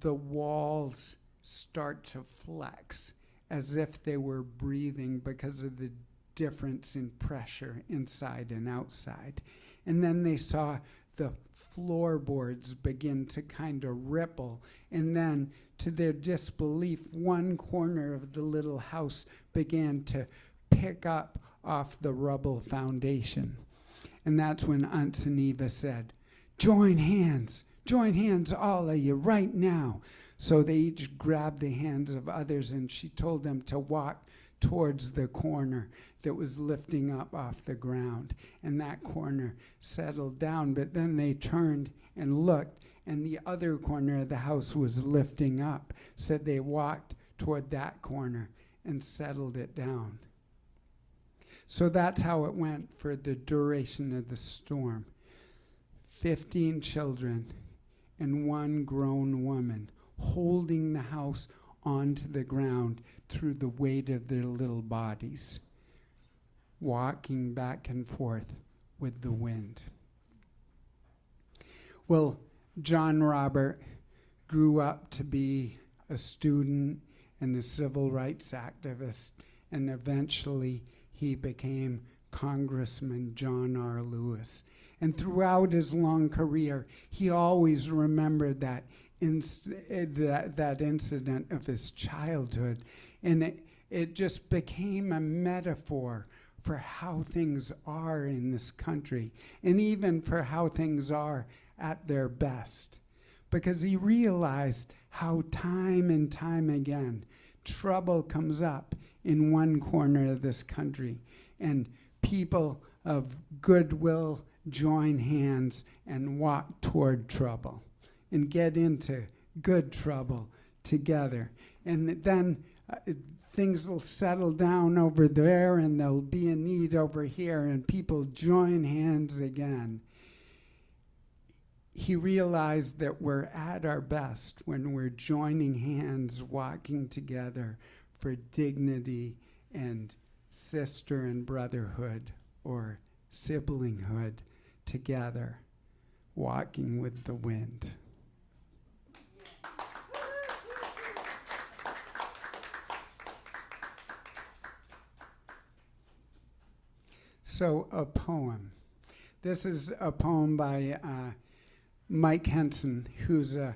[SPEAKER 6] the walls start to flex as if they were breathing because of the difference in pressure inside and outside. And then they saw the floorboards begin to kind of ripple. And then, to their disbelief, one corner of the little house began to pick up off the rubble foundation. And that's when Aunt Seneva said, join hands, all of you, right now." So they each grabbed the hands of others, and she told them to walk towards the corner that was lifting up off the ground. And that corner settled down, but then they turned and looked, and the other corner of the house was lifting up. So they walked toward that corner and settled it down. So that's how it went for the duration of the storm. 15 children and one grown woman holding the house onto the ground through the weight of their little bodies, walking back and forth with the wind. Well, John Robert grew up to be a student and a civil rights activist, and eventually he became Congressman John R. Lewis. And throughout his long career, he always remembered that incident of his childhood. And it just became a metaphor for how things are in this country, and even for how things are at their best. Because he realized how time and time again, trouble comes up in one corner of this country, and people of goodwill join hands and walk toward trouble and get into good trouble together. And then things will settle down over there, and there'll be a need over here, and people join hands again. He realized that we're at our best when we're joining hands, walking together for dignity and sister and brotherhood or siblinghood together, walking with the wind. So, a poem. This is a poem by Mike Henson, who's a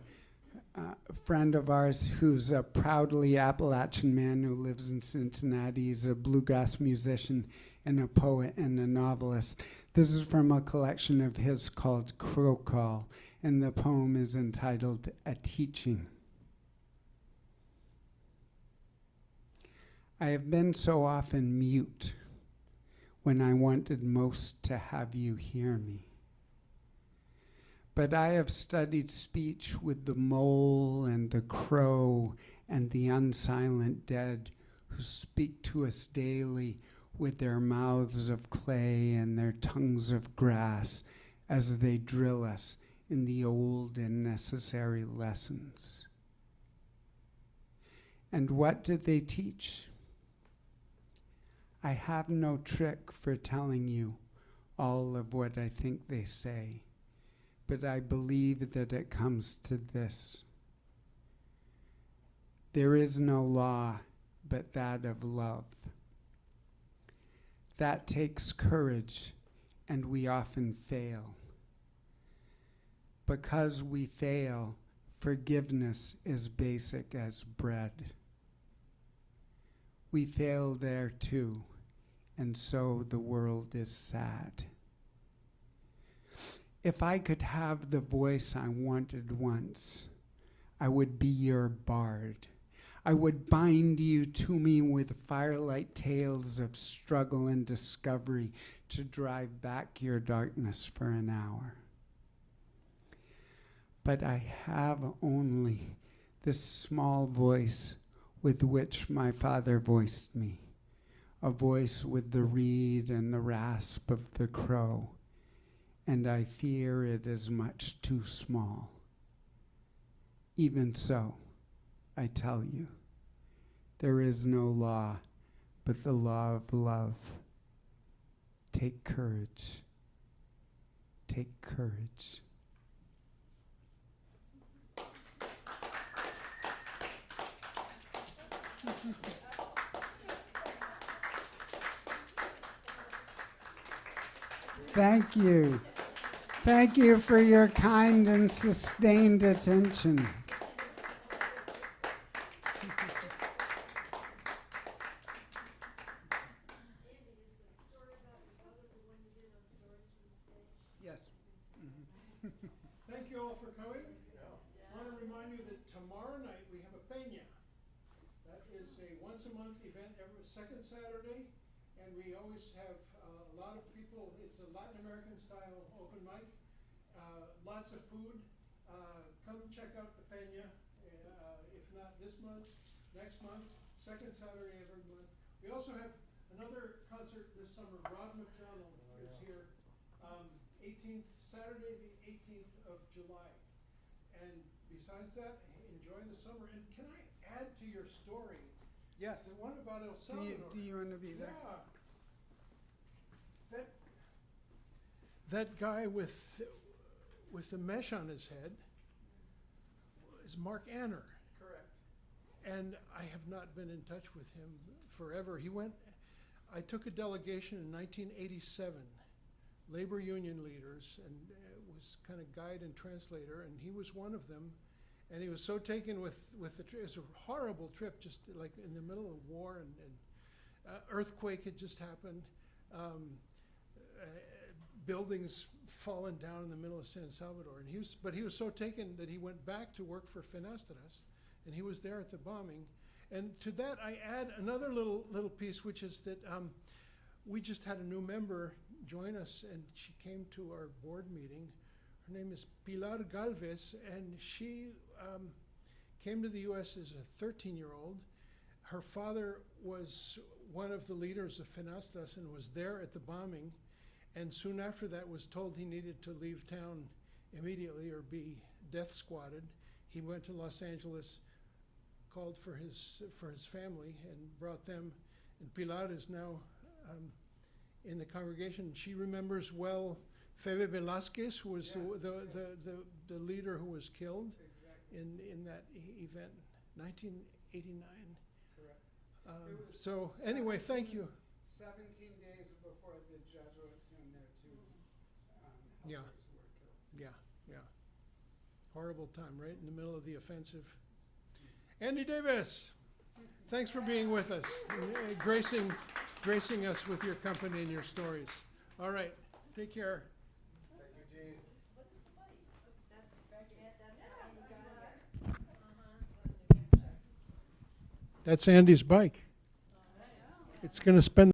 [SPEAKER 6] friend of ours, who's a proudly Appalachian man who lives in Cincinnati. He's a bluegrass musician and a poet and a novelist. This is from a collection of his called Crow Call, and the poem is entitled A Teaching. I have been so often mute when I wanted most to have you hear me. But I have studied speech with the mole and the crow and the unsilent dead who speak to us daily with their mouths of clay and their tongues of grass as they drill us in the old and necessary lessons. And what did they teach? I have no trick for telling you all of what I think they say, but I believe that it comes to this. There is no law but that of love. That takes courage, and we often fail. Because we fail, forgiveness is basic as bread. We fail there too, and so the world is sad. If I could have the voice I wanted once, I would be your bard. I would bind you to me with firelight tales of struggle and discovery to drive back your darkness for an hour. But I have only this small voice with which my father voiced me, a voice with the reed and the rasp of the crow, and I fear it is much too small. Even so, I tell you, there is no law but the law of love. Take courage. Take courage. Thank you. Thank you for your kind and sustained attention. Yes.
[SPEAKER 1] Thank you all for coming. I want to remind you that tomorrow night we have a peña. That is a once-a-month event every second Saturday, and we always have a lot of people. It's a Latin American style open mic. Lots of food. Come check out the peña. If not this month, next month, second Saturday every month. We also have another concert this summer. Rod McDonald is here. 18th, Saturday the 18th of July. And besides that, enjoy the summer. And can I add to your story?
[SPEAKER 6] Yes.
[SPEAKER 1] The one about El Salvador.
[SPEAKER 6] Do you want to be there?
[SPEAKER 1] Yeah. That guy with the mesh on his head is Mark Anner.
[SPEAKER 3] Correct.
[SPEAKER 1] And I have not been in touch with him forever. I took a delegation in 1987, labor union leaders, and was kind of guide and translator, and he was one of them. And he was so taken with the trip. It was a horrible trip, just like in the middle of war, and earthquake had just happened. Buildings fallen down in the middle of San Salvador, and he was so taken that he went back to work for Finastras, and he was there at the bombing. And to that I add another little piece, which is that we just had a new member join us, and she came to our board meeting. Her name is Pilar Galvez, and she came to the U.S. as a 13-year-old. Her father was one of the leaders of Finastras and was there at the bombing, and soon after that was told he needed to leave town immediately or be death squatted. He went to Los Angeles, called for his family, and brought them. And Pilar is now in the congregation. She remembers well Febe Velázquez, who was the leader who was killed in that event, 1989.
[SPEAKER 3] Correct.
[SPEAKER 1] So anyway, thank you.
[SPEAKER 6] 17 days before the Jesuits and their two
[SPEAKER 1] Yeah.
[SPEAKER 6] helpers were killed.
[SPEAKER 1] Yeah. Horrible time, right in the middle of the offensive. Andy Davis, thanks for being with us, and, gracing us with your company and your stories. All right, take care.
[SPEAKER 3] Thank you, Dean.
[SPEAKER 1] That's Andy's bike. It's going to spend